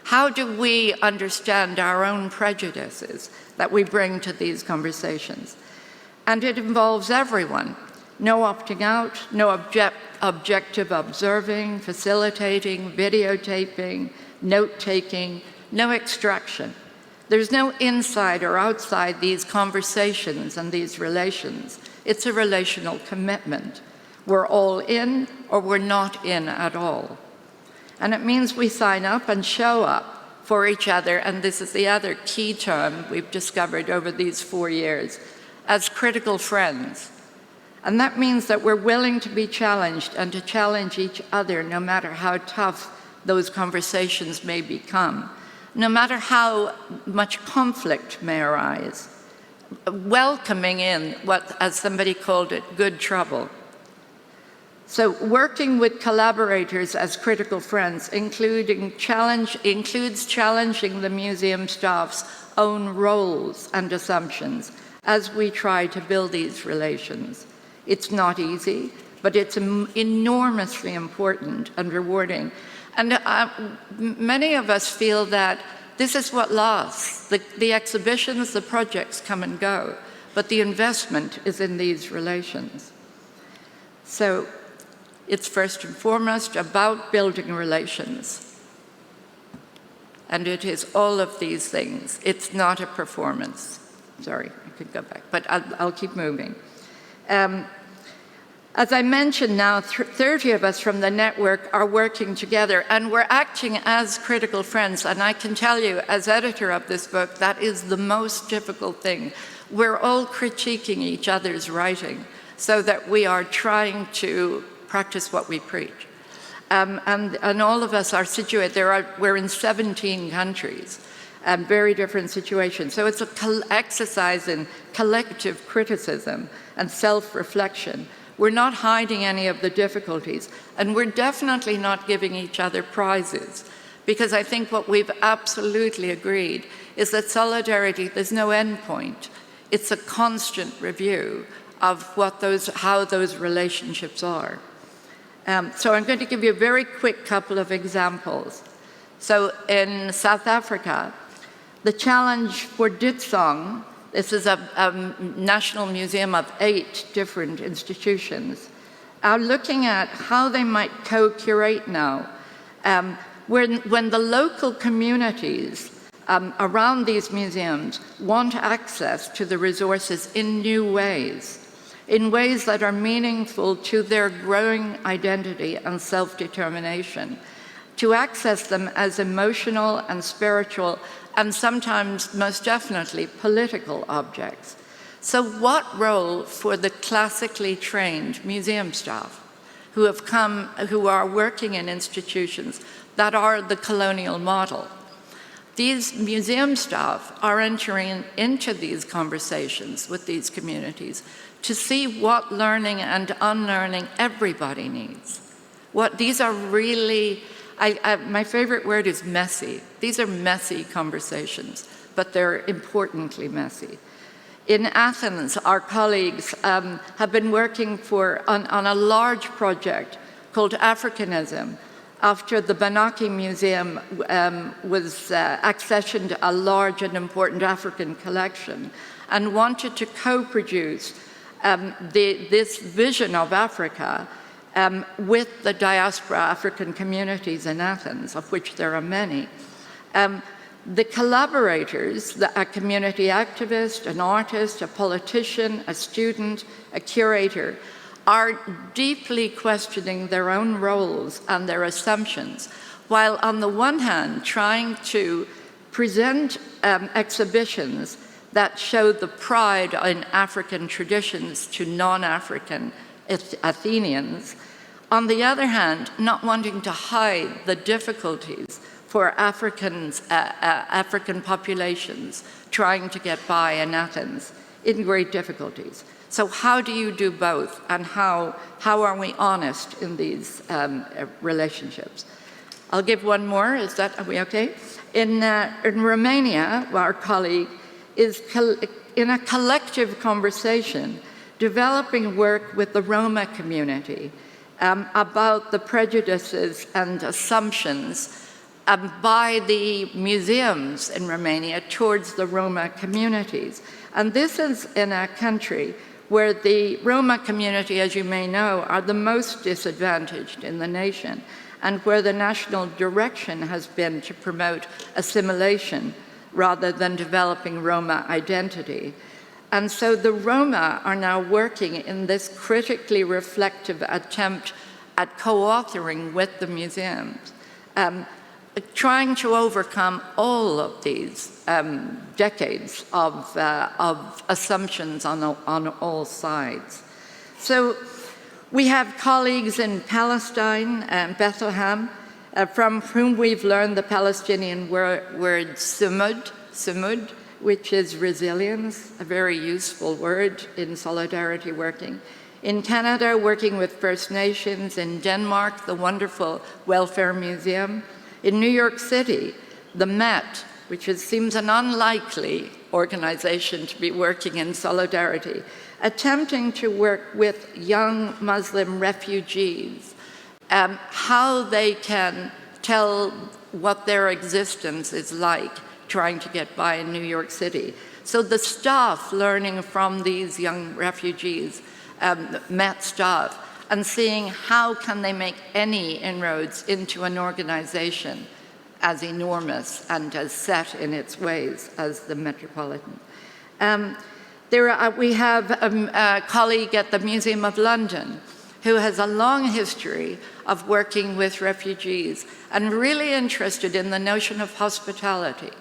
How do we understand our own prejudices that we bring to these conversations? And it involves everyone. No opting out, no objective observing, facilitating, videotaping, note-taking, no extraction. There's no inside or outside these conversations and these relations. It's a relational commitment. We're all in or we're not in at all. And it means we sign up and show up for each other, and this is the other key term we've discovered over these 4 years, as critical friends. And that means that we're willing to be challenged and to challenge each other no matter how tough those conversations may become, no matter how much conflict may arise, welcoming in what, as somebody called it, good trouble. So working with collaborators as critical friends includes challenging the museum staff's own roles and assumptions as we try to build these relations. It's not easy, but it's enormously important and rewarding. And many of us feel that this is what lasts. The exhibitions, the projects come and go, but the investment is in these relations. So it's first and foremost about building relations. And it is all of these things. It's not a performance. Sorry, I could go back, but I'll keep moving. As I mentioned now, 30 of us from the network are working together, and we're acting as critical friends. And I can tell you, as editor of this book, that is the most difficult thing. We're all critiquing each other's writing so that we are trying to practice what we preach. And all of us are situated, we're in 17 countries, very different situations. So it's an exercise in collective criticism and self-reflection. We're not hiding any of the difficulties, and we're definitely not giving each other prizes, because I think what we've absolutely agreed is that solidarity, there's no end point. It's a constant review of how those relationships are. So I'm going to give you a very quick couple of examples. So in South Africa, the challenge for Ditsong, this is a national museum of 8 different institutions, are looking at how they might co-curate now. When the local communities around these museums want access to the resources in new ways, in ways that are meaningful to their growing identity and self-determination, to access them as emotional and spiritual and sometimes, most definitely, political objects. So what role for the classically trained museum staff who are working in institutions that are the colonial model? These museum staff are entering into these conversations with these communities to see what learning and unlearning everybody needs. These are really, my favorite word is messy. These are messy conversations, but they're importantly messy. In Athens, our colleagues have been working on a large project called Africanism, after the Banaki Museum was accessioned a large and important African collection and wanted to co-produce this vision of Africa with the diaspora African communities in Athens, of which there are many. The collaborators, a community activist, an artist, a politician, a student, a curator, are deeply questioning their own roles and their assumptions, while on the one hand trying to present exhibitions that show the pride in African traditions to non-African Athenians. On the other hand, not wanting to hide the difficulties for African populations trying to get by in Athens, in great difficulties. So how do you do both, and how are we honest in these relationships? I'll give one more, are we okay? In Romania, our colleague is in a collective conversation developing work with the Roma community about the prejudices and assumptions by the museums in Romania towards the Roma communities. And this is in a country where the Roma community, as you may know, are the most disadvantaged in the nation, and where the national direction has been to promote assimilation rather than developing Roma identity. And so the Roma are now working in this critically reflective attempt at co-authoring with the museums, trying to overcome all of these decades of assumptions on all sides. So we have colleagues in Palestine and Bethlehem, from whom we've learned the Palestinian word sumud, which is resilience, a very useful word in solidarity working. In Canada, working with First Nations. In Denmark, the wonderful Welfare Museum. In New York City, the Met, which seems an unlikely organization to be working in solidarity, attempting to work with young Muslim refugees, how they can tell what their existence is like trying to get by in New York City. So the staff learning from these young refugees, Met staff, and seeing how can they make any inroads into an organization as enormous and as set in its ways as the Metropolitan. We have a colleague at the Museum of London who has a long history of working with refugees and really interested in the notion of hospitality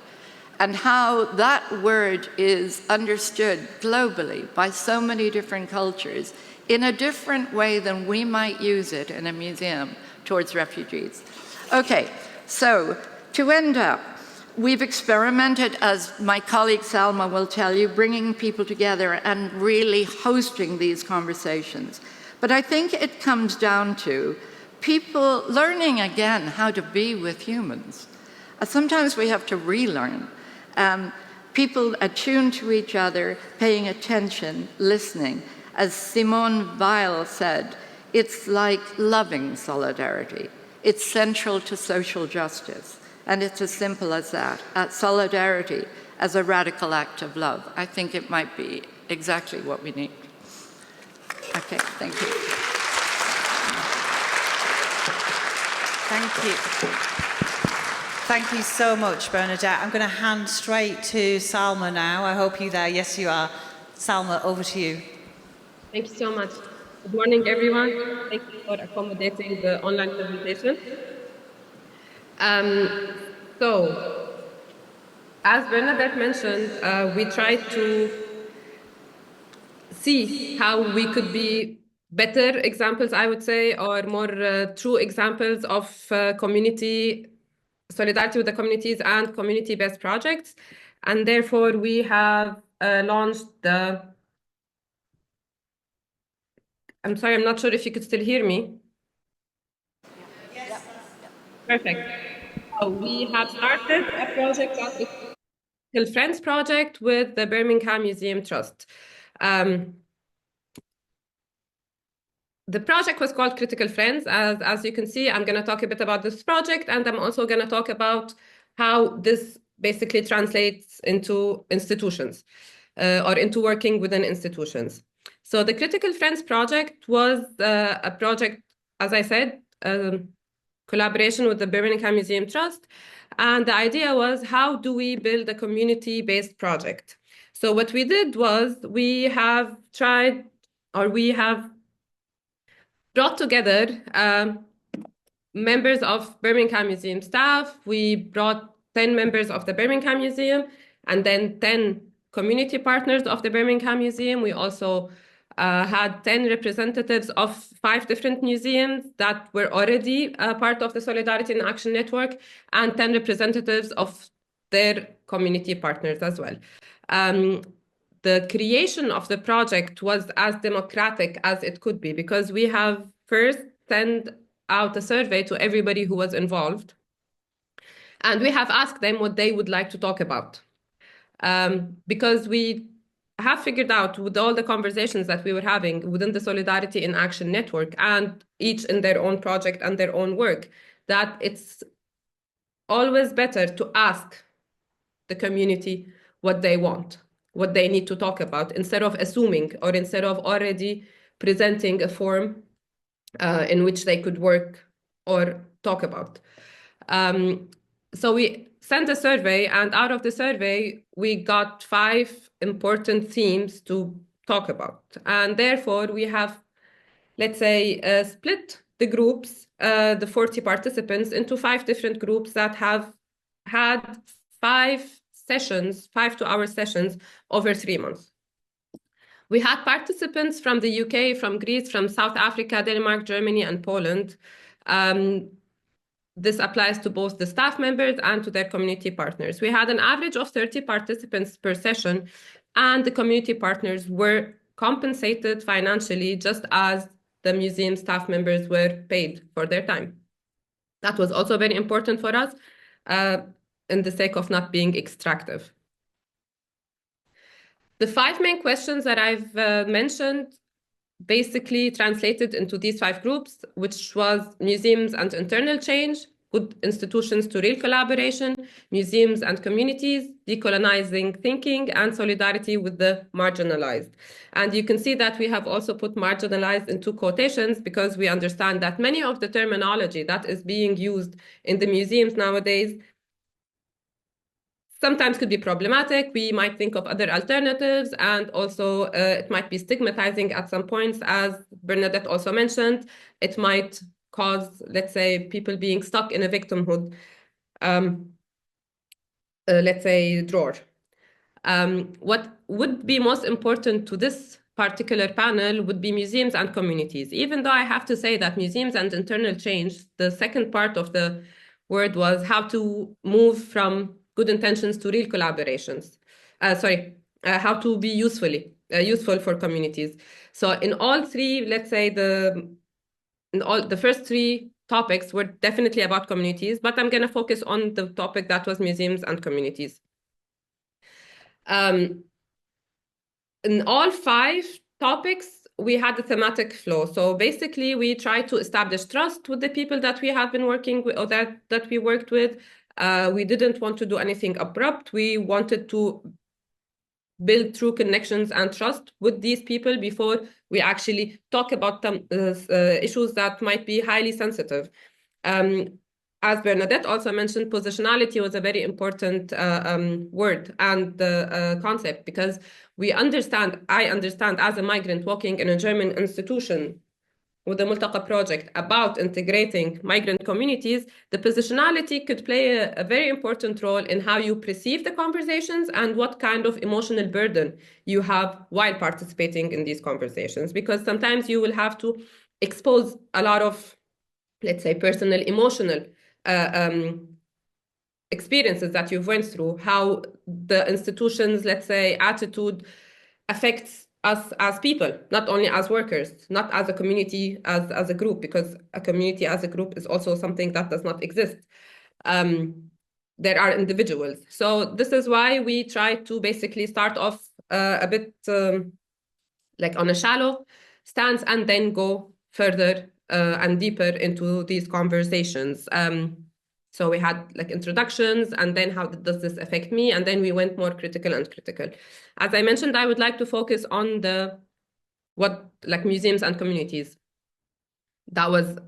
and how that word is understood globally by so many different cultures in a different way than we might use it in a museum towards refugees. Okay, so to end up, we've experimented, as my colleague Salma will tell you, bringing people together and really hosting these conversations. But I think it comes down to people learning again how to be with humans. Sometimes we have to relearn. People attuned to each other, paying attention, listening. As Simone Weil said, it's like loving solidarity. It's central to social justice. And it's as simple as that, solidarity as a radical act of love. I think it might be exactly what we need. Okay, thank you. Thank you. Thank you so much, Bernadette. I'm going to hand straight to Salma now. I hope you're there. Yes, you are. Salma, over to you. Thank you so much. Good morning, everyone. Thank you for accommodating the online presentation. So, as Bernadette mentioned, we tried to see how we could be better examples, I would say, or more true examples of community solidarity with the communities and community-based projects. And therefore, we have launched the... I'm sorry, I'm not sure if you could still hear me. Yes. Perfect. So we have started a project called the Critical Friends Project with the Birmingham Museum Trust. The project was called Critical Friends. As you can see, I'm going to talk a bit about this project, and I'm also going to talk about how this basically translates into institutions or into working within institutions. So the Critical Friends Project was a project, as I said, collaboration with the Birmingham Museum Trust. And the idea was, how do we build a community-based project? So what we did was we have brought together members of Birmingham Museum staff. We brought 10 members of the Birmingham Museum and then 10 community partners of the Birmingham Museum. We also had 10 representatives of 5 different museums that were already part of the Solidarity in Action Network, and 10 representatives of their community partners as well. The creation of the project was as democratic as it could be, because we have first sent out a survey to everybody who was involved, and we have asked them what they would like to talk about. Because we have figured out with all the conversations that we were having within the Solidarity in Action Network and each in their own project and their own work, that it's always better to ask the community what they want, what they need to talk about, instead of assuming or instead of already presenting a form in which they could work or talk about. So we sent a survey, and out of the survey, we got 5 important themes to talk about. And therefore, we have, let's say, split the groups, the 40 participants, into 5 different groups that have had 5 sessions, 5 2-hour sessions over 3 months. We had participants from the UK, from Greece, from South Africa, Denmark, Germany, and Poland. This applies to both the staff members and to their community partners. We had an average of 30 participants per session, and the community partners were compensated financially just as the museum staff members were paid for their time. That was also very important for us in the sake of not being extractive. The 5 main questions that I've mentioned basically translated into these 5 groups, which was museums and internal change, good institutions to real collaboration, museums and communities, decolonizing thinking, and solidarity with the marginalized. And you can see that we have also put marginalized into quotations because we understand that many of the terminology that is being used in the museums nowadays sometimes could be problematic. We might think of other alternatives, and also it might be stigmatizing at some points, as Bernadette also mentioned. It might cause, let's say, people being stuck in a victimhood, let's say, drawer. What would be most important to this particular panel would be museums and communities. Even though I have to say that museums and internal change, the second part of the word was how to move from good intentions to real collaborations. How to be useful for communities. So in all 3, let's say the first 3 topics were definitely about communities, but I'm going to focus on the topic that was museums and communities. In all 5 topics, we had a thematic flow. So basically, we tried to establish trust with the people that we have been working with, or that we worked with. We didn't want to do anything abrupt. We wanted to build true connections and trust with these people before we actually talk about issues that might be highly sensitive. As Bernadette also mentioned, positionality was a very important word and concept, because I understand as a migrant working in a German institution with the Multaqa project about integrating migrant communities, the positionality could play a very important role in how you perceive the conversations and what kind of emotional burden you have while participating in these conversations. Because sometimes you will have to expose a lot of, let's say, personal, emotional experiences that you've went through, how the institution's, let's say, attitude affects us as people, not only as workers, not as a community, as a group, because a community as a group is also something that does not exist. There are individuals. So this is why we try to basically start off a bit like on a shallow stance and then go further and deeper into these conversations. So we had like introductions, and then how does this affect me? And then we went more critical and critical. As I mentioned, I would like to focus on like museums and communities. That was,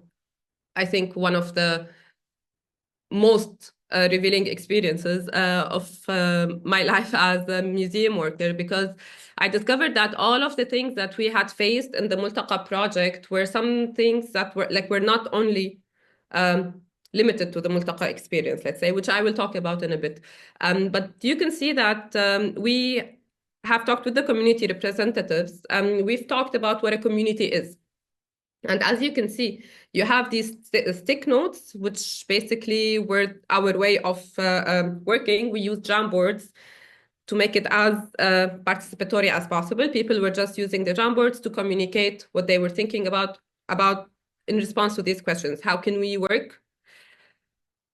I think, one of the most revealing experiences of my life as a museum worker, because I discovered that all of the things that we had faced in the Multaqa project were some things that were not only limited to the Multaqa experience, let's say, which I will talk about in a bit. But you can see that we have talked with the community representatives. We've talked about what a community is. And as you can see, you have these stick notes, which basically were our way of working. We used Jamboards to make it as participatory as possible. People were just using the Jamboards to communicate what they were thinking about in response to these questions. How can we work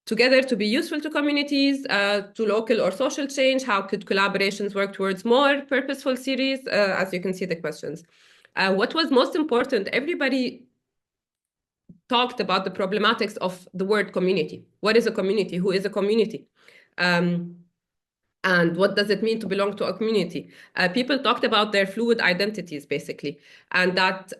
together to be useful to communities, to local or social change? How could collaborations work towards more purposeful series? As you can see the questions. What was most important, everybody talked about the problematics of the word community. What is a community? Who is a community? And what does it mean to belong to a community? People talked about their fluid identities, basically, and that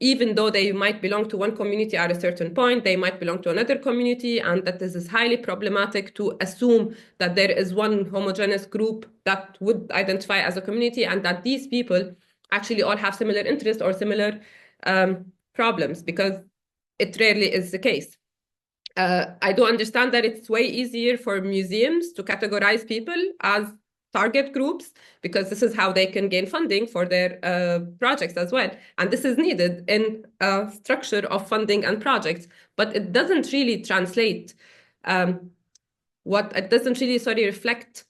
even though they might belong to one community at a certain point, they might belong to another community, and that this is highly problematic to assume that there is one homogeneous group that would identify as a community, and that these people actually all have similar interests or similar problems, because it rarely is the case. I do understand that it's way easier for museums to categorize people as target groups, because this is how they can gain funding for their projects as well. And this is needed in a structure of funding and projects, but it doesn't really translate reflect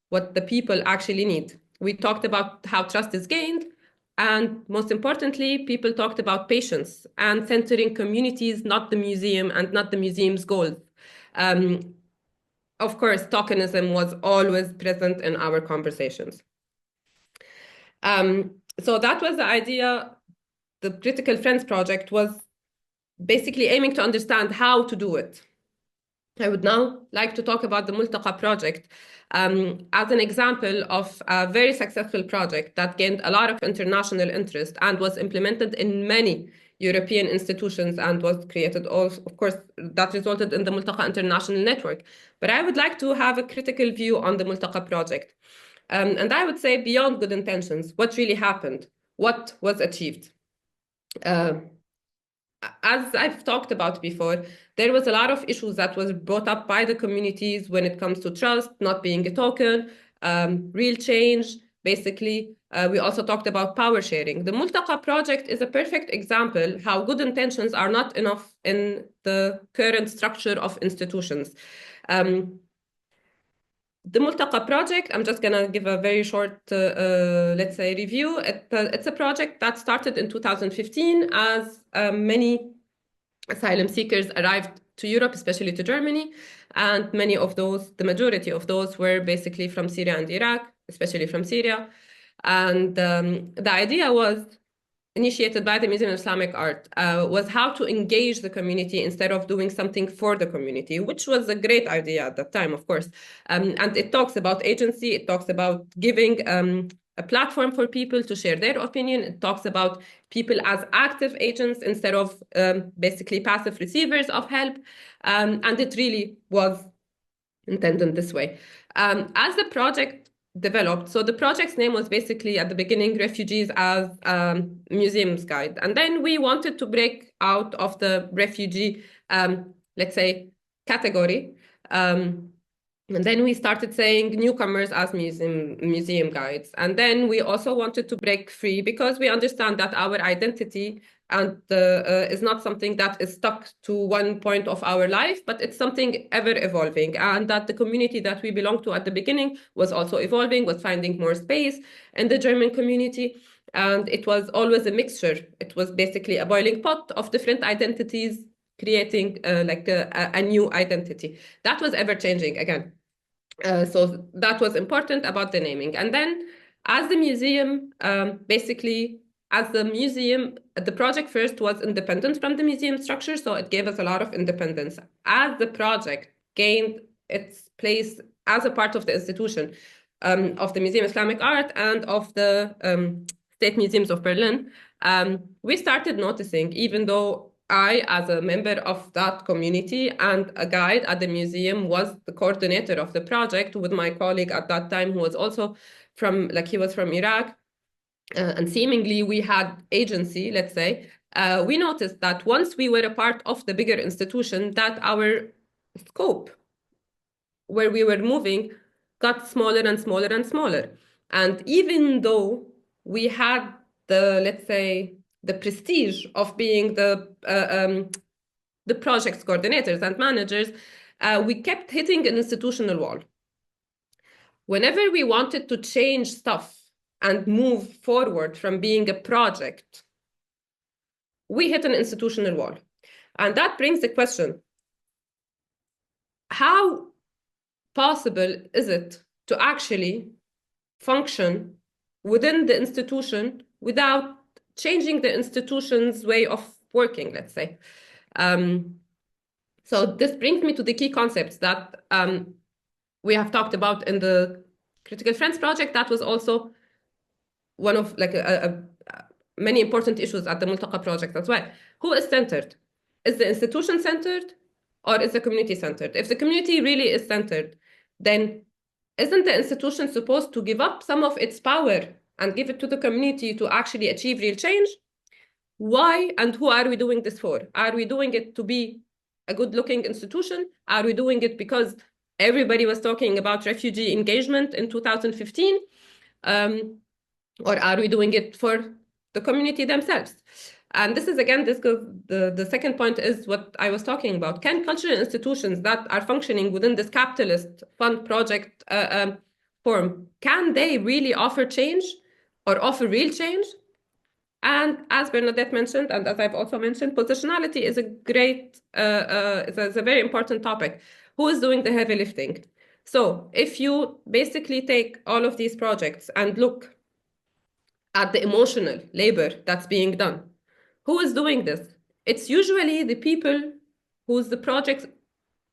what the people actually need. We talked about how trust is gained, and most importantly, people talked about patience and centering communities, not the museum and not the museum's goals. Of course, tokenism was always present in our conversations. So that was the idea. The Critical Friends project was basically aiming to understand how to do it. I would now like to talk about the Multaqa project as an example of a very successful project that gained a lot of international interest and was implemented in many European institutions and was created also, of course, that resulted in the Multaqa International Network. But I would like to have a critical view on the Multaqa project. And I would say beyond good intentions, what really happened, what was achieved. As I've talked about before, there was a lot of issues that was brought up by the communities when it comes to trust, not being a token, real change, basically. We also talked about power sharing. The Multaqa project is a perfect example how good intentions are not enough in the current structure of institutions. The Multaqa project, I'm just going to give a very short, let's say, review. It's a project that started in 2015 as many asylum seekers arrived to Europe, especially to Germany. And many of those, the majority of those were basically from Syria and Iraq, especially from Syria. And the idea was, initiated by the Museum of Islamic Art, was how to engage the community instead of doing something for the community, which was a great idea at that time, of course. And it talks about agency, it talks about giving a platform for people to share their opinion. It talks about people as active agents instead of basically passive receivers of help. And it really was intended this way. As the project developed, so the project's name was basically at the beginning Refugees as Museums Guide. And then we wanted to break out of the refugee, let's say, category. And then we started saying newcomers as museum guides. And then we also wanted to break free because we understand that our identity and is not something that is stuck to one point of our life, but it's something ever evolving. And that the community that we belong to at the beginning was also evolving, was finding more space in the German community. And it was always a mixture. It was basically a boiling pot of different identities, creating like a new identity. That was ever changing again. So that was important about the naming. And then as the museum, the project first was independent from the museum structure, so it gave us a lot of independence. As the project gained its place as a part of the institution of the Museum of Islamic Art and of the State Museums of Berlin, we started noticing, even though I, as a member of that community and a guide at the museum, was the coordinator of the project with my colleague at that time, who was also from Iraq, and seemingly we had agency, let's say, we noticed that once we were a part of the bigger institution, that our scope, where we were moving, got smaller and smaller and smaller. And even though we had the, let's say, the prestige of being the project's coordinators and managers, we kept hitting an institutional wall. Whenever we wanted to change stuff and move forward from being a project, we hit an institutional wall. And that brings the question, how possible is it to actually function within the institution without changing the institution's way of working, let's say. So this brings me to the key concepts that we have talked about in the Critical Friends project. That was also one of like many important issues at the Multaqa project as well. Who is centered? Is the institution centered or is the community centered? If the community really is centered, then isn't the institution supposed to give up some of its power and give it to the community to actually achieve real change? Why and who are we doing this for? Are we doing it to be a good-looking institution? Are we doing it because everybody was talking about refugee engagement in 2015? Or are we doing it for the community themselves? And this is, again, this goes, the second point is what I was talking about. Can cultural institutions that are functioning within this capitalist fund project form, can they really offer change or offer real change? And as Bernadette mentioned, and as I've also mentioned, positionality is a great, it's a very important topic. Who is doing the heavy lifting? So if you basically take all of these projects and look at the emotional labor that's being done, who is doing this? It's usually the people whose the project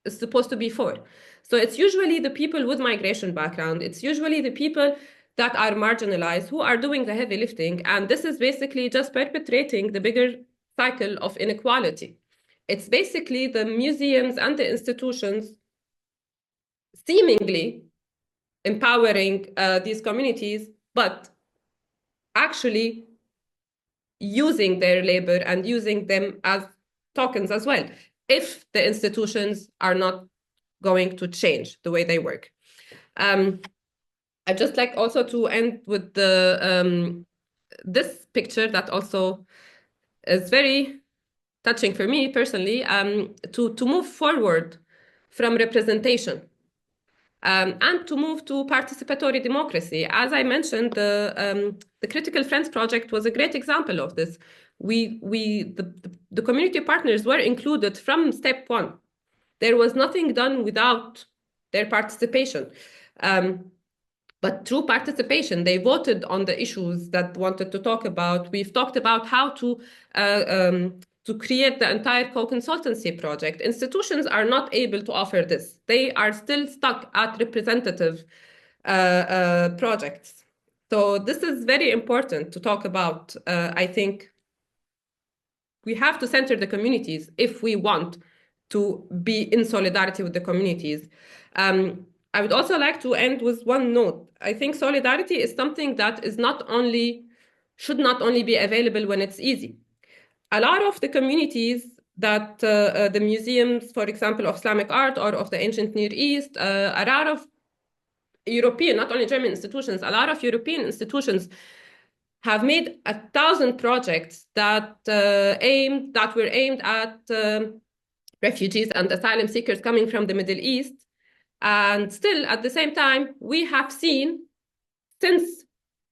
is supposed to be for. So it's usually the people with migration background. It's usually the people that are marginalized who are doing the heavy lifting. And this is basically just perpetrating the bigger cycle of inequality. It's basically the museums and the institutions seemingly empowering these communities, but actually using their labor and using them as tokens as well, if the institutions are not going to change the way they work. I'd just like also to end with the this picture that also is very touching for me personally, to move forward from representation and to move to participatory democracy. As I mentioned, the Critical Friends project was a great example of this. The community partners were included from step one. There was nothing done without their participation. But through participation, they voted on the issues that wanted to talk about. We've talked about how to create the entire co-consultancy project. Institutions are not able to offer this. They are still stuck at representative projects. So this is very important to talk about. I think we have to center the communities if we want to be in solidarity with the communities. I would also like to end with one note. I think solidarity is something that is should not only be available when it's easy. A lot of the communities that the museums, for example, of Islamic art or of the ancient Near East, a lot of European, not only German institutions, a lot of European institutions have made 1,000 projects that were aimed at refugees and asylum seekers coming from the Middle East. And still, at the same time, we have seen since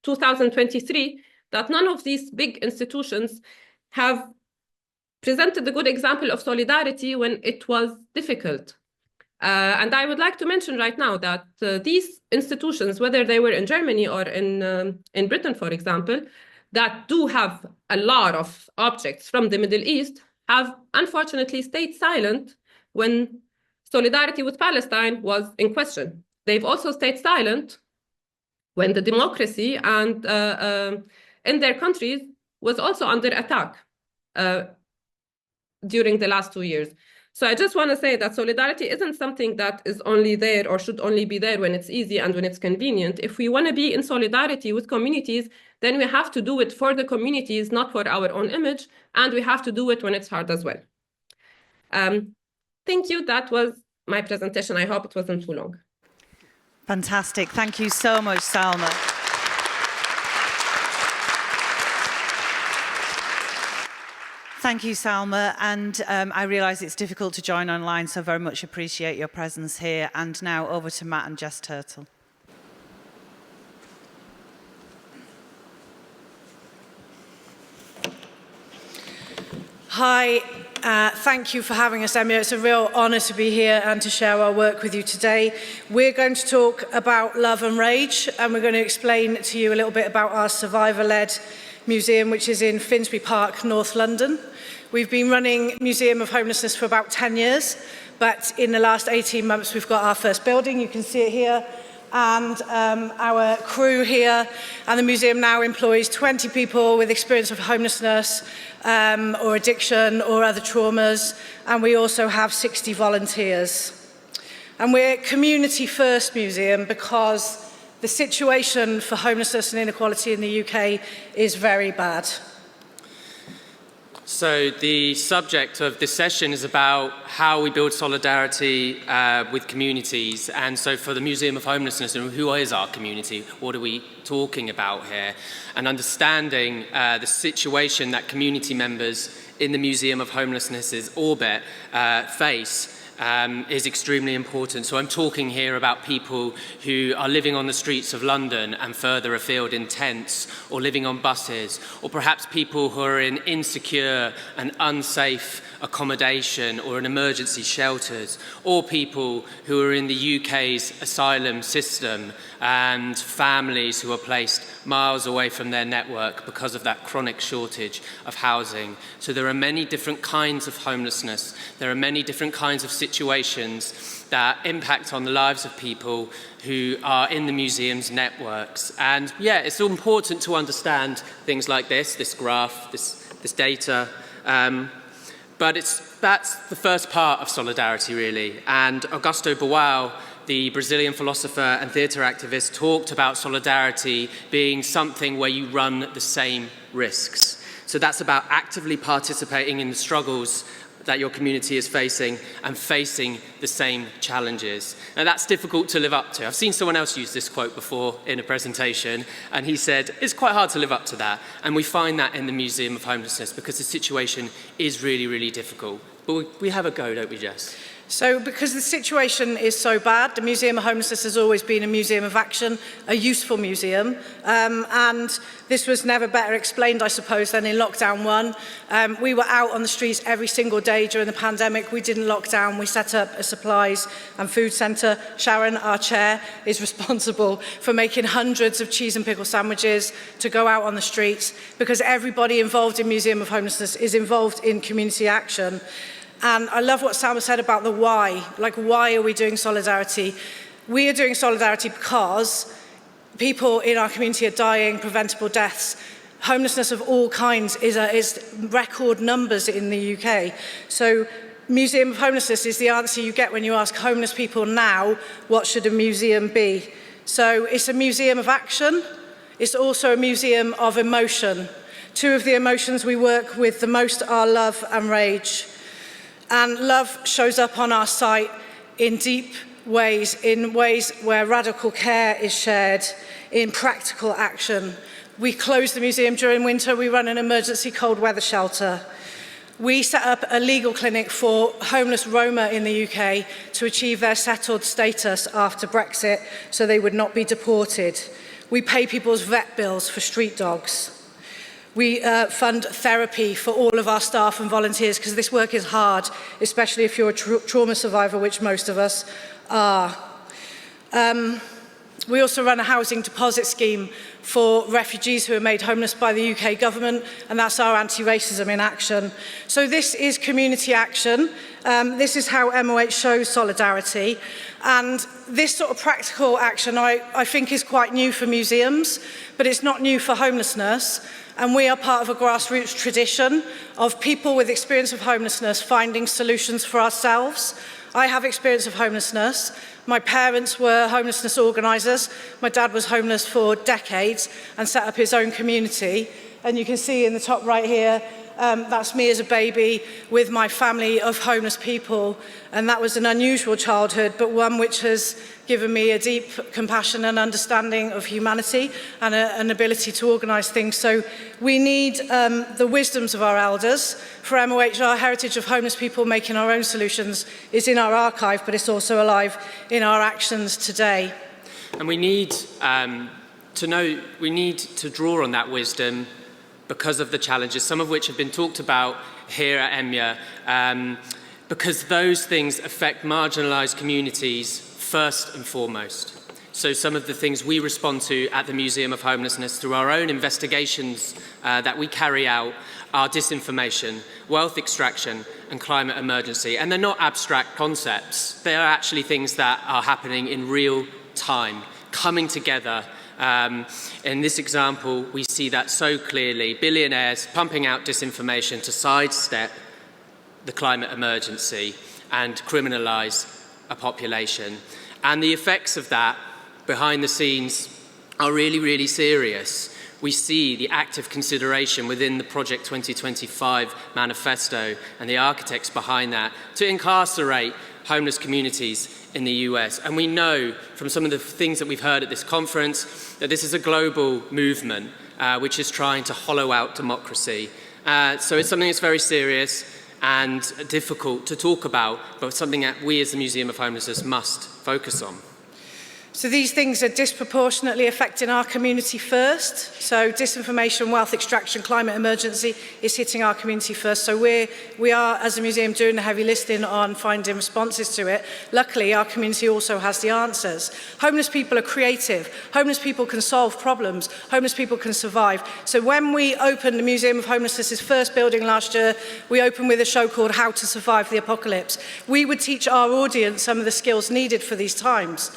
2023 that none of these big institutions have presented a good example of solidarity when it was difficult. And I would like to mention right now that these institutions, whether they were in Germany or in Britain, for example, that do have a lot of objects from the Middle East, have unfortunately stayed silent when solidarity with Palestine was in question. They've also stayed silent when the democracy and in their countries was also under attack during the last 2 years. So I just want to say that solidarity isn't something that is only there or should only be there when it's easy and when it's convenient. If we want to be in solidarity with communities, then we have to do it for the communities, not for our own image, and we have to do it when it's hard as well. Thank you. That was my presentation. I hope it wasn't too long. Fantastic. Thank you so much, Salma. Thank you, Salma. And I realise it's difficult to join online, so very much appreciate your presence here. And now over to Matt and Jess Turtle. Hi, Thank you for having us, EMYA. It's a real honour to be here and to share our work with you today. We're going to talk about love and rage, and we're going to explain to you a little bit about our survivor-led museum, which is in Finsbury Park, North London. We've been running Museum of Homelessness for about 10 years, but in the last 18 months we've got our first building. You can see it here, and our crew here, and the museum now employs 20 people with experience of homelessness or addiction or other traumas, and we also have 60 volunteers. And we're a community-first museum because the situation for homelessness and inequality in the UK is very bad. So the subject of this session is about how we build solidarity with communities. And so for the Museum of Homelessness, who is our community? What are we talking about here? And understanding the situation that community members in the Museum of Homelessness's orbit face is extremely important. So I'm talking here about people who are living on the streets of London and further afield in tents, or living on buses, or perhaps people who are in insecure and unsafe accommodation or in emergency shelters, or people who are in the UK's asylum system and families who are placed miles away from their network because of that chronic shortage of housing. So there are many different kinds of homelessness. There are many different kinds of situations that impact on the lives of people who are in the museum's networks. And yeah, it's important to understand things like this graph, this data, but that's the first part of solidarity, really. And Augusto Boal, the Brazilian philosopher and theatre activist, talked about solidarity being something where you run the same risks. So that's about actively participating in the struggles that your community is facing and facing the same challenges. And that's difficult to live up to. I've seen someone else use this quote before in a presentation, and he said, it's quite hard to live up to that. And we find that in the Museum of Homelessness because the situation is really, really difficult. But we have a go, don't we, Jess? So because the situation is so bad, the Museum of Homelessness has always been a museum of action, a useful museum, and this was never better explained, I suppose, than in lockdown 1. We were out on the streets every single day during the pandemic. We didn't lock down. We set up a supplies and food centre. Sharon, our chair, is responsible for making hundreds of cheese and pickle sandwiches to go out on the streets, because everybody involved in Museum of Homelessness is involved in community action. And I love what Salma said about the why. Like, why are we doing solidarity? We are doing solidarity because people in our community are dying, preventable deaths. Homelessness of all kinds is record numbers in the UK. So Museum of Homelessness is the answer you get when you ask homeless people now, what should a museum be? So it's a museum of action. It's also a museum of emotion. Two of the emotions we work with the most are love and rage. And love shows up on our site in deep ways, in ways where radical care is shared, in practical action. We close the museum during winter. We run an emergency cold weather shelter. We set up a legal clinic for homeless Roma in the UK to achieve their settled status after Brexit so they would not be deported. We pay people's vet bills for street dogs. We fund therapy for all of our staff and volunteers because this work is hard, especially if you're a trauma survivor, which most of us are. We also run a housing deposit scheme for refugees who are made homeless by the UK government, and that's our anti-racism in action. So this is community action. This is how MOH shows solidarity. And this sort of practical action, I think, is quite new for museums, but it's not new for homelessness. And we are part of a grassroots tradition of people with experience of homelessness finding solutions for ourselves. I have experience of homelessness. My parents were homelessness organisers. My dad was homeless for decades and set up his own community. And you can see in the top right here, that's me as a baby with my family of homeless people. And that was an unusual childhood, but one which has given me a deep compassion and understanding of humanity and an ability to organise things. So we need the wisdoms of our elders. For MOH, our heritage of homeless people making our own solutions is in our archive, but it's also alive in our actions today. And we need to draw on that wisdom, because of the challenges, some of which have been talked about here at EMYA, because those things affect marginalised communities first and foremost. So some of the things we respond to at the Museum of Homelessness through our own investigations that we carry out are disinformation, wealth extraction and climate emergency. And they're not abstract concepts. They are actually things that are happening in real time, coming together. In this example, we see that so clearly. Billionaires pumping out disinformation to sidestep the climate emergency and criminalise a population. And the effects of that behind the scenes are really, really serious. We see the active consideration within the Project 2025 manifesto and the architects behind that to incarcerate homeless communities in the US. And we know from some of the things that we've heard at this conference that this is a global movement which is trying to hollow out democracy. So it's something that's very serious and difficult to talk about, but something that we as the Museum of Homelessness must focus on. So these things are disproportionately affecting our community first. So disinformation, wealth extraction, climate emergency is hitting our community first. So we are, as a museum, doing the heavy lifting on finding responses to it. Luckily, our community also has the answers. Homeless people are creative. Homeless people can solve problems. Homeless people can survive. So when we opened the Museum of Homelessness's first building last year, we opened with a show called How to Survive the Apocalypse. We would teach our audience some of the skills needed for these times.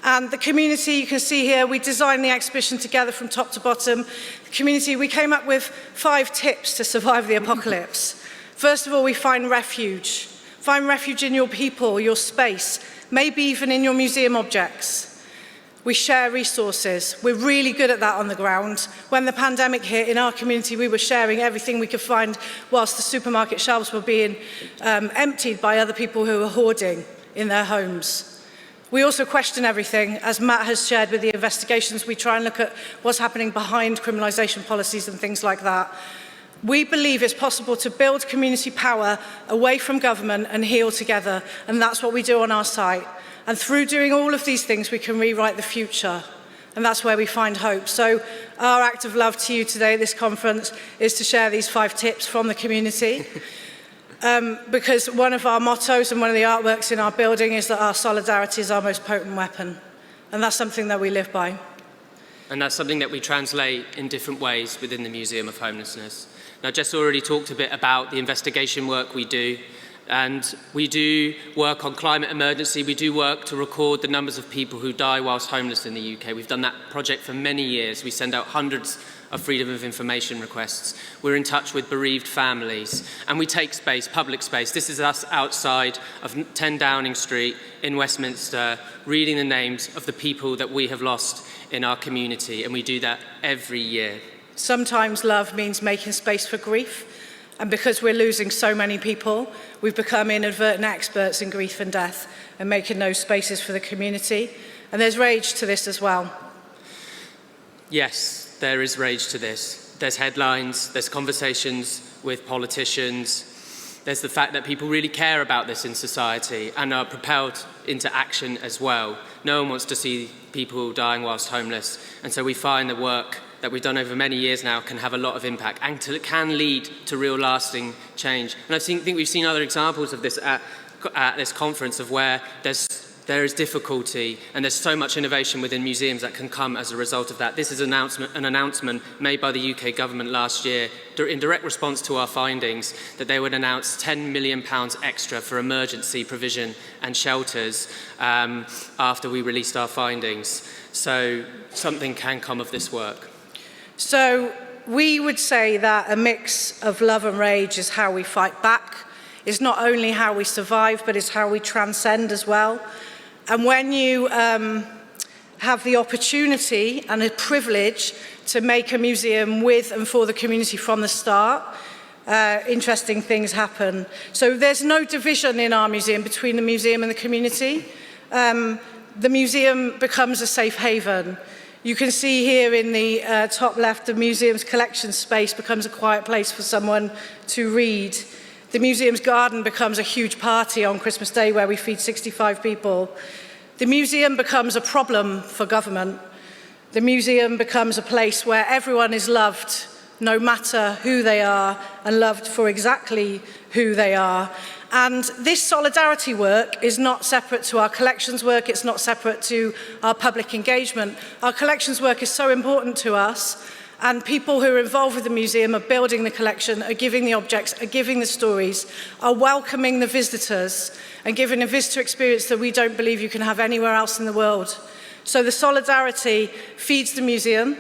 And the community, you can see here, we designed the exhibition together from top to bottom. The community, we came up with 5 tips to survive the apocalypse. First of all, we find refuge. Find refuge in your people, your space, maybe even in your museum objects. We share resources. We're really good at that on the ground. When the pandemic hit in our community, we were sharing everything we could find whilst the supermarket shelves were being emptied by other people who were hoarding in their homes. We also question everything. As Matt has shared with the investigations, we try and look at what's happening behind criminalisation policies and things like that. We believe it's possible to build community power away from government and heal together, and that's what we do on our site. And through doing all of these things, we can rewrite the future, and that's where we find hope. So our act of love to you today at this conference is to share these 5 tips from the community. Because one of our mottos and one of the artworks in our building is that our solidarity is our most potent weapon. And that's something that we live by. And that's something that we translate in different ways within the Museum of Homelessness. Now, Jess already talked a bit about the investigation work we do. And we do work on climate emergency. We do work to record the numbers of people who die whilst homeless in the UK. We've done that project for many years. We send out hundreds of freedom of information requests. We're in touch with bereaved families, and we take space, public space. This is us outside of 10 Downing Street in Westminster, reading the names of the people that we have lost in our community, and we do that every year. Sometimes love means making space for grief, and because we're losing so many people, we've become inadvertent experts in grief and death and making those spaces for the community. And there's rage to this as well. Yes. There is rage to this. There's headlines, there's conversations with politicians, there's the fact that people really care about this in society and are propelled into action as well. No one wants to see people dying whilst homeless, and so we find the work that we've done over many years now can have a lot of impact and can lead to real lasting change. And I think we've seen other examples of this at this conference of where there is difficulty and there's so much innovation within museums that can come as a result of that. This is an announcement made by the UK government last year in direct response to our findings that they would announce £10 million extra for emergency provision and shelters after we released our findings. So something can come of this work. So we would say that a mix of love and rage is how we fight back. It's not only how we survive, but it's how we transcend as well. And when you have the opportunity and a privilege to make a museum with and for the community from the start, interesting things happen. So there's no division in our museum between the museum and the community. The museum becomes a safe haven. You can see here in the top left, the museum's collection space becomes a quiet place for someone to read. The museum's garden becomes a huge party on Christmas Day where we feed 65 people. The museum becomes a problem for government. The museum becomes a place where everyone is loved no matter who they are, and loved for exactly who they are. And this solidarity work is not separate to our collections work, it's not separate to our public engagement. Our collections work is so important to us, and people who are involved with the museum are building the collection, are giving the objects, are giving the stories, are welcoming the visitors, and giving a visitor experience that we don't believe you can have anywhere else in the world. So the solidarity feeds the museum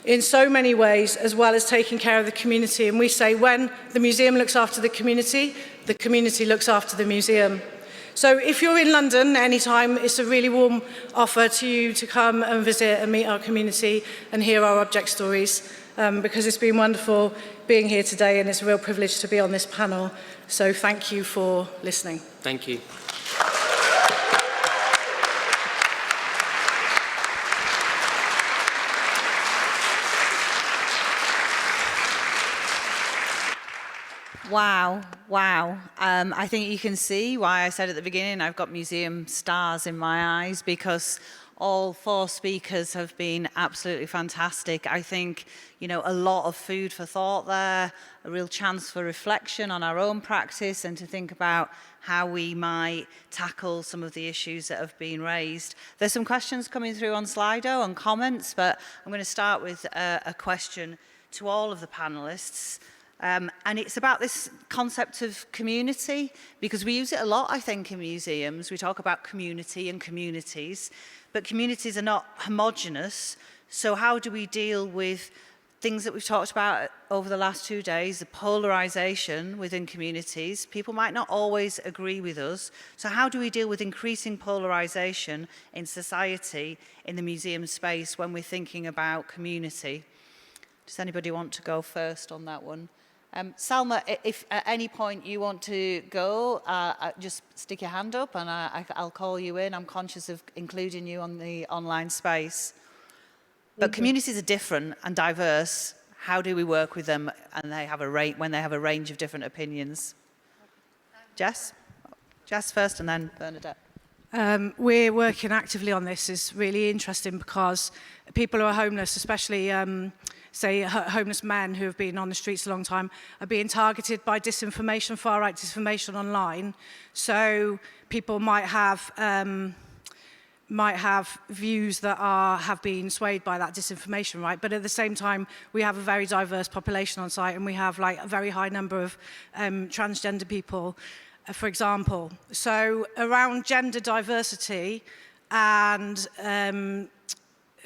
in so many ways, as well as taking care of the community. And we say when the museum looks after the community looks after the museum. So if you're in London anytime, it's a really warm offer to you to come and visit and meet our community and hear our object stories, because it's been wonderful being here today, and it's a real privilege to be on this panel. So thank you for listening. Thank you. Wow, wow. I think you can see why I said at the beginning I've got museum stars in my eyes, because all 4 speakers have been absolutely fantastic. I think, you know, a lot of food for thought there, a real chance for reflection on our own practice and to think about how we might tackle some of the issues that have been raised. There's some questions coming through on Slido and comments, but I'm going to start with a question to all of the panelists. And it's about this concept of community, because we use it a lot, I think, in museums. We talk about community and communities, but communities are not homogenous. So how do we deal with things that we've talked about over the last 2 days, the polarization within communities? People might not always agree with us. So how do we deal with increasing polarization in society, in the museum space, when we're thinking about community? Does anybody want to go first on that one? Salma, if at any point you want to go, just stick your hand up and I'll call you in. I'm conscious of including you on the online space. But communities are different and diverse. How do we work with them and when they have a range of different opinions? Jess? Jess first and then Bernadette. We're working actively on this. It's really interesting because people who are homeless, especially say homeless men who have been on the streets a long time, are being targeted by disinformation, far-right disinformation online. So people might have views that have been swayed by that disinformation, right? But at the same time, we have a very diverse population on site, and we have like a very high number of transgender people, for example. So around gender diversity and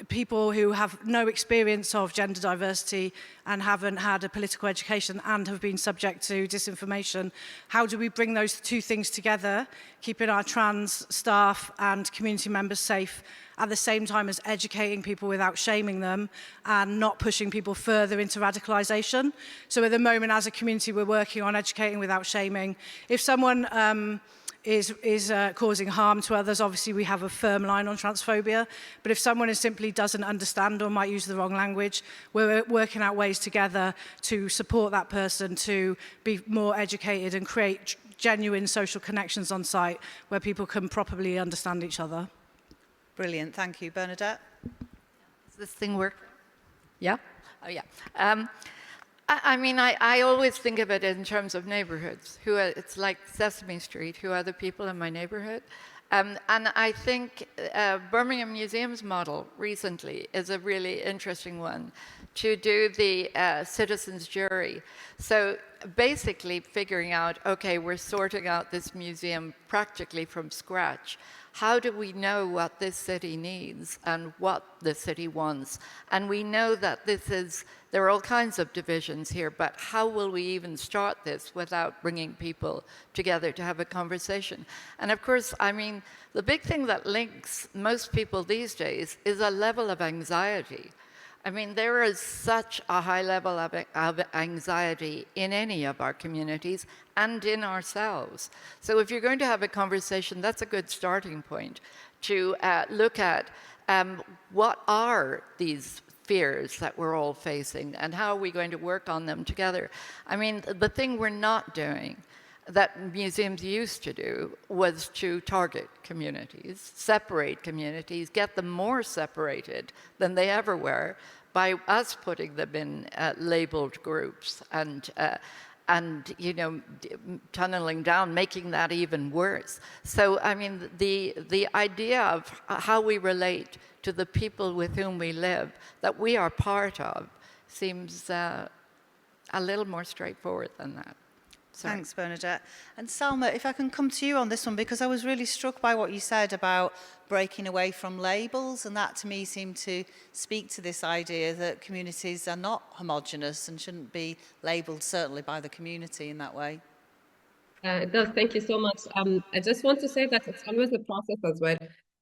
people who have no experience of gender diversity and haven't had a political education and have been subject to disinformation, how do we bring those 2 things together, keeping our trans staff and community members safe at the same time as educating people without shaming them and not pushing people further into radicalization? So at the moment, as a community, we're working on educating without shaming. If someone is causing harm to others, obviously we have a firm line on transphobia. But if someone simply doesn't understand or might use the wrong language, we're working out ways together to support that person to be more educated and create genuine social connections on site where people can properly understand each other. Brilliant, thank you. Bernadette? Does this thing work? Yeah? Oh, yeah. I mean, I always think of it in terms of neighborhoods. It's like Sesame Street, who are the people in my neighborhood? And I think Birmingham Museum's model recently is a really interesting one to do the citizens' jury. So basically figuring out, okay, we're sorting out this museum practically from scratch. How do we know what this city needs and what the city wants? And we know that there are all kinds of divisions here, but how will we even start this without bringing people together to have a conversation? And of course, I mean, the big thing that links most people these days is a level of anxiety. I mean, there is such a high level of anxiety in any of our communities and in ourselves. So if you're going to have a conversation, that's a good starting point to look at what are these fears that we're all facing and how are we going to work on them together. I mean, the thing we're not doing that museums used to do was to target communities, separate communities, get them more separated than they ever were by us putting them in labeled groups and you know, tunneling down, making that even worse. So, I mean, the idea of how we relate to the people with whom we live, that we are part of, seems a little more straightforward than that. Sorry. Thanks, Bernadette. And Salma, if I can come to you on this one, because I was really struck by what you said about breaking away from labels, and that to me seemed to speak to this idea that communities are not homogenous and shouldn't be labelled, certainly by the community, in that way. It does. Thank you so much. I just want to say that it's always a process as well.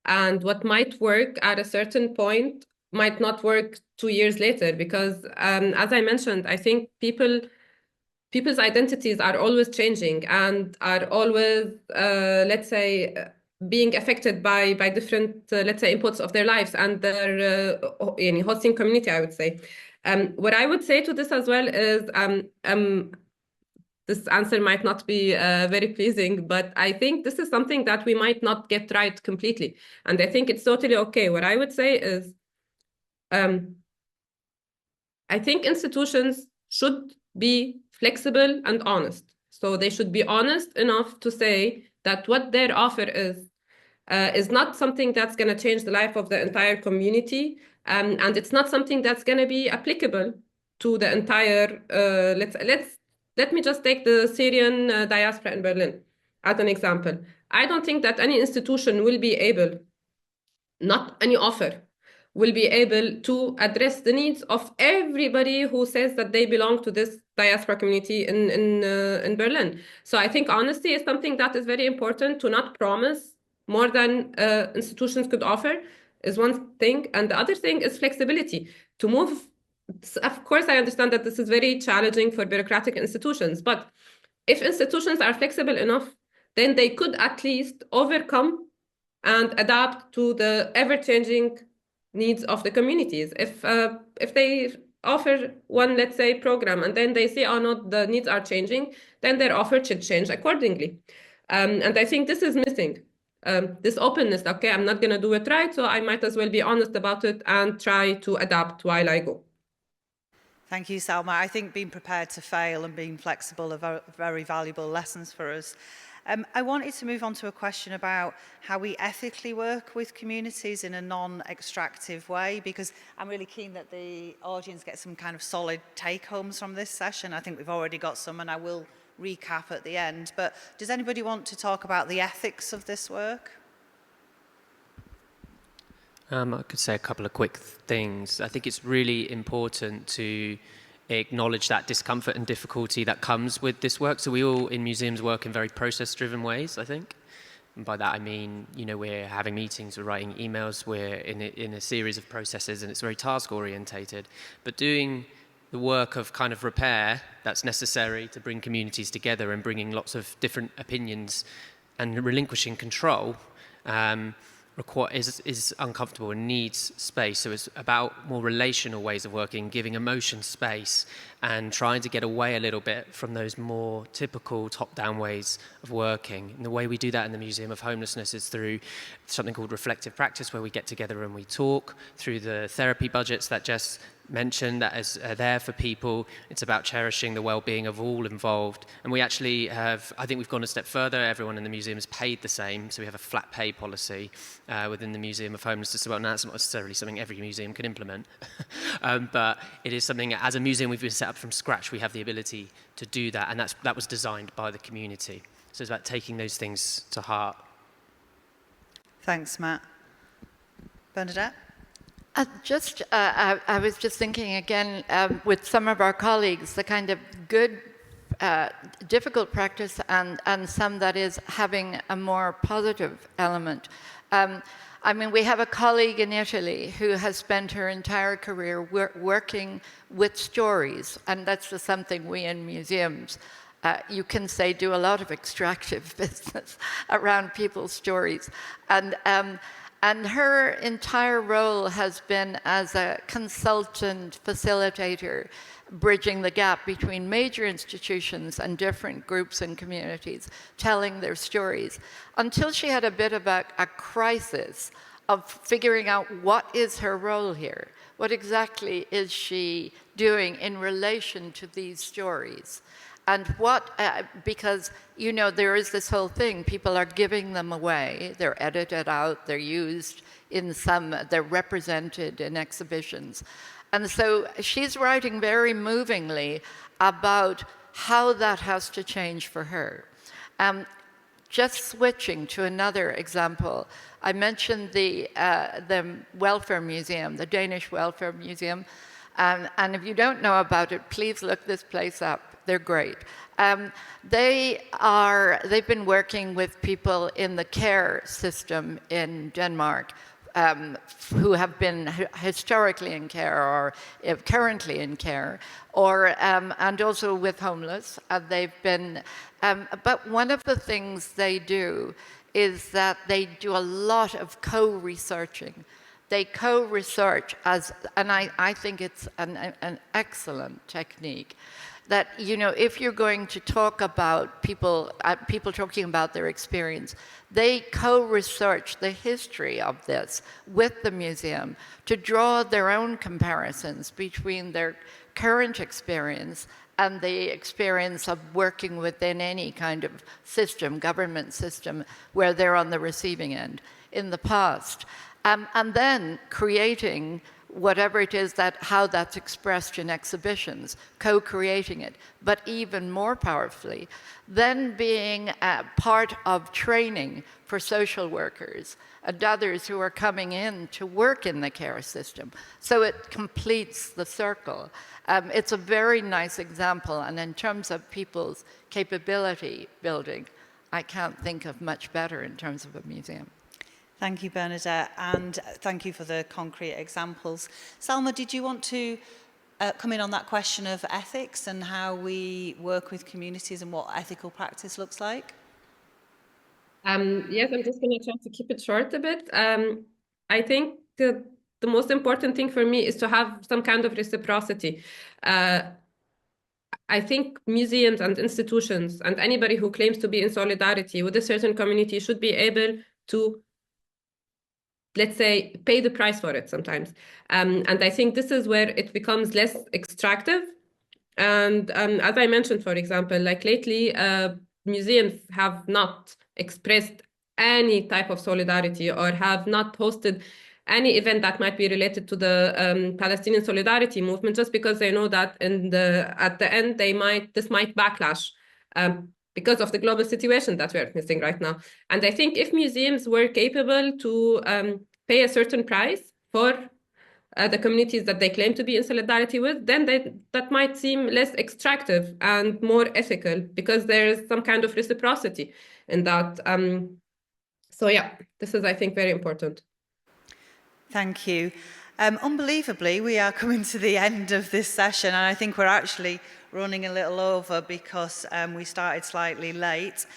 And what might work at a certain point might not work 2 years later, because as I mentioned, I think people's identities are always changing and are always, let's say, being affected by different, let's say, inputs of their lives and their hosting community, I would say. What I would say to this as well is, this answer might not be very pleasing, but I think this is something that we might not get right completely. And I think it's totally okay. What I would say is, I think institutions should be flexible and honest. So they should be honest enough to say that what their offer is not something that's going to change the life of the entire community, and it's not something that's going to be applicable to the entire. Let me just take the Syrian diaspora in Berlin as an example. I don't think that any institution will be able, not any offer, will be able to address the needs of everybody who says that they belong to this diaspora community in Berlin. So I think honesty is something that is very important. To not promise more than institutions could offer is one thing. And the other thing is flexibility. To move, of course, I understand that this is very challenging for bureaucratic institutions, but if institutions are flexible enough, then they could at least overcome and adapt to the ever-changing needs of the communities. If they offer one, let's say, program, and then they say, oh no, the needs are changing, then their offer should change accordingly. And I think this is missing, this openness. Okay, I'm not going to do it right, so I might as well be honest about it and try to adapt while I go. Thank you, Salma. I think being prepared to fail and being flexible are very valuable lessons for us. I wanted to move on to a question about how we ethically work with communities in a non-extractive way, because I'm really keen that the audience get some kind of solid take-homes from this session. I think we've already got some, and I will recap at the end. But does anybody want to talk about the ethics of this work? I could say a couple of quick things. I think it's really important to acknowledge that discomfort and difficulty that comes with this work. So we all in museums work in very process-driven ways, I think. And by that I mean, you know, we're having meetings, we're writing emails, we're in a series of processes, and it's very task-orientated. But doing the work of kind of repair that's necessary to bring communities together and bringing lots of different opinions and relinquishing control is uncomfortable and needs space. So it's about more relational ways of working, giving emotion space, and trying to get away a little bit from those more typical top-down ways of working. And the way we do that in the Museum of Homelessness is through something called reflective practice, where we get together and we talk, through the therapy budgets that Jess mentioned that is there for people. It's about cherishing the well-being of all involved. And we actually have, I think we've gone a step further. Everyone in the museum is paid the same. So we have a flat pay policy within the Museum of Homelessness. Well, now it's not necessarily something every museum can implement. But it is something, as a museum, we've been set up from scratch. We have the ability to do that. And that was designed by the community. So it's about taking those things to heart. Thanks, Matt. Bernadette? I was just thinking again with some of our colleagues, the kind of good, difficult practice and some that is having a more positive element. I mean, we have a colleague in Italy who has spent her entire career working with stories, and that's just something we in museums, you can say, do a lot of extractive business around people's stories. And her entire role has been as a consultant facilitator, bridging the gap between major institutions and different groups and communities, telling their stories, until she had a bit of a crisis of figuring out what is her role here. What exactly is she doing in relation to these stories? And what, because, you know, there is this whole thing, people are giving them away, they're edited out, they're used in some, they're represented in exhibitions. And so she's writing very movingly about how that has to change for her. Just switching to another example, I mentioned the Welfare Museum, the Danish Welfare Museum, and if you don't know about it, please look this place up. They're great. They've been working with people in the care system in Denmark who have been historically in care or currently in care, or and also with homeless. They've been, but one of the things they do is that they do a lot of co-researching. They co-research and I think it's an excellent technique. That, you know, if you're going to talk about people talking about their experience, they co-research the history of this with the museum to draw their own comparisons between their current experience and the experience of working within any kind of system, government system, where they're on the receiving end in the past. And then creating whatever it is how that's expressed in exhibitions, co-creating it, but even more powerfully, then being part of training for social workers and others who are coming in to work in the care system. So it completes the circle. It's a very nice example, and in terms of people's capability building, I can't think of much better in terms of a museum. Thank you, Bernadette, and thank you for the concrete examples. Salma, did you want to come in on that question of ethics and how we work with communities and what ethical practice looks like? Yes, I'm just going to try to keep it short a bit. I think the most important thing for me is to have some kind of reciprocity. I think museums and institutions and anybody who claims to be in solidarity with a certain community should be able to, let's say, pay the price for it sometimes. And I think this is where it becomes less extractive. And as I mentioned, for example, like lately, museums have not expressed any type of solidarity or have not hosted any event that might be related to the Palestinian solidarity movement, just because they know that at the end this might backlash because of the global situation that we're facing right now. And I think if museums were capable to pay a certain price for the communities that they claim to be in solidarity with, then that might seem less extractive and more ethical, because there is some kind of reciprocity in that. So yeah, this is, I think, very important. Thank you. Unbelievably, we are coming to the end of this session, and I think we're actually running a little over because we started slightly late.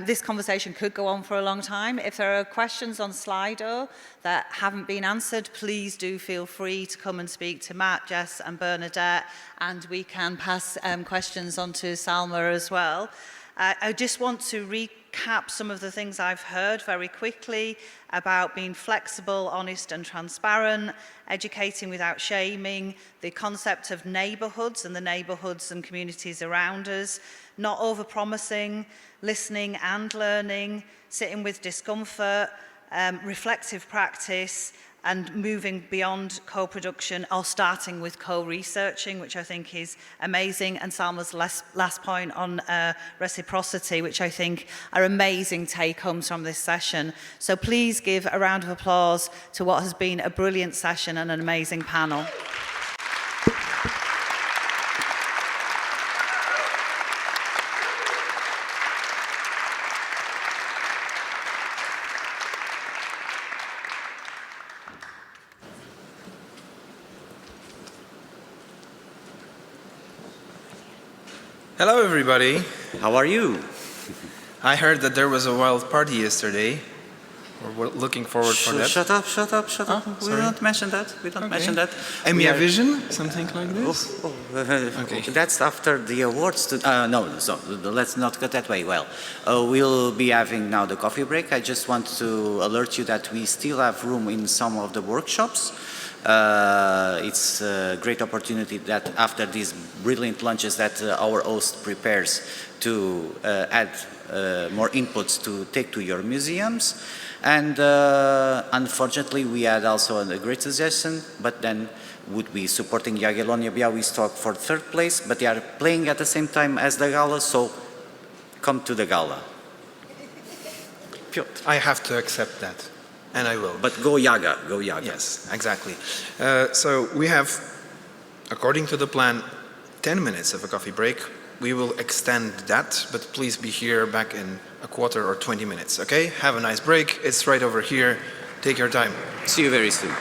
This conversation could go on for a long time. If there are questions on Slido that haven't been answered, please do feel free to come and speak to Matt, Jess and Bernadette, and we can pass questions on to Salma as well. I just want to recap some of the things I've heard very quickly about being flexible, honest and transparent, educating without shaming, the concept of neighbourhoods and the neighbourhoods and communities around us, not over-promising, listening and learning, sitting with discomfort, reflective practice, and moving beyond co-production or starting with co-researching, which I think is amazing, and Salma's last point on reciprocity, which I think are amazing take-homes from this session. So please give a round of applause to what has been a brilliant session and an amazing panel. Hello everybody. How are you? I heard that there was a wild party yesterday. We're looking forward for that. Shut up. We sorry. don't mention that. We don't mention that. EMYA Vision, something like this? Okay. That's after the awards. No, so let's not go that way. Well, we'll be having now the coffee break. I just want to alert you that we still have room in some of the workshops. It's a great opportunity that after these brilliant lunches that our host prepares to add more inputs to take to your museums. And unfortunately, we had also a great suggestion, but then would be supporting Jagiellonia Białystok for third place, but they are playing at the same time as the gala, so come to the gala. Piotr. I have to accept that, and I will. But go Jaga, go Jaga. Yes, exactly. So we have, according to the plan, 10 minutes of a coffee break. We will extend that, but please be here back in a quarter or 20 minutes, okay? Have a nice break. It's right over here. Take your time. See you very soon.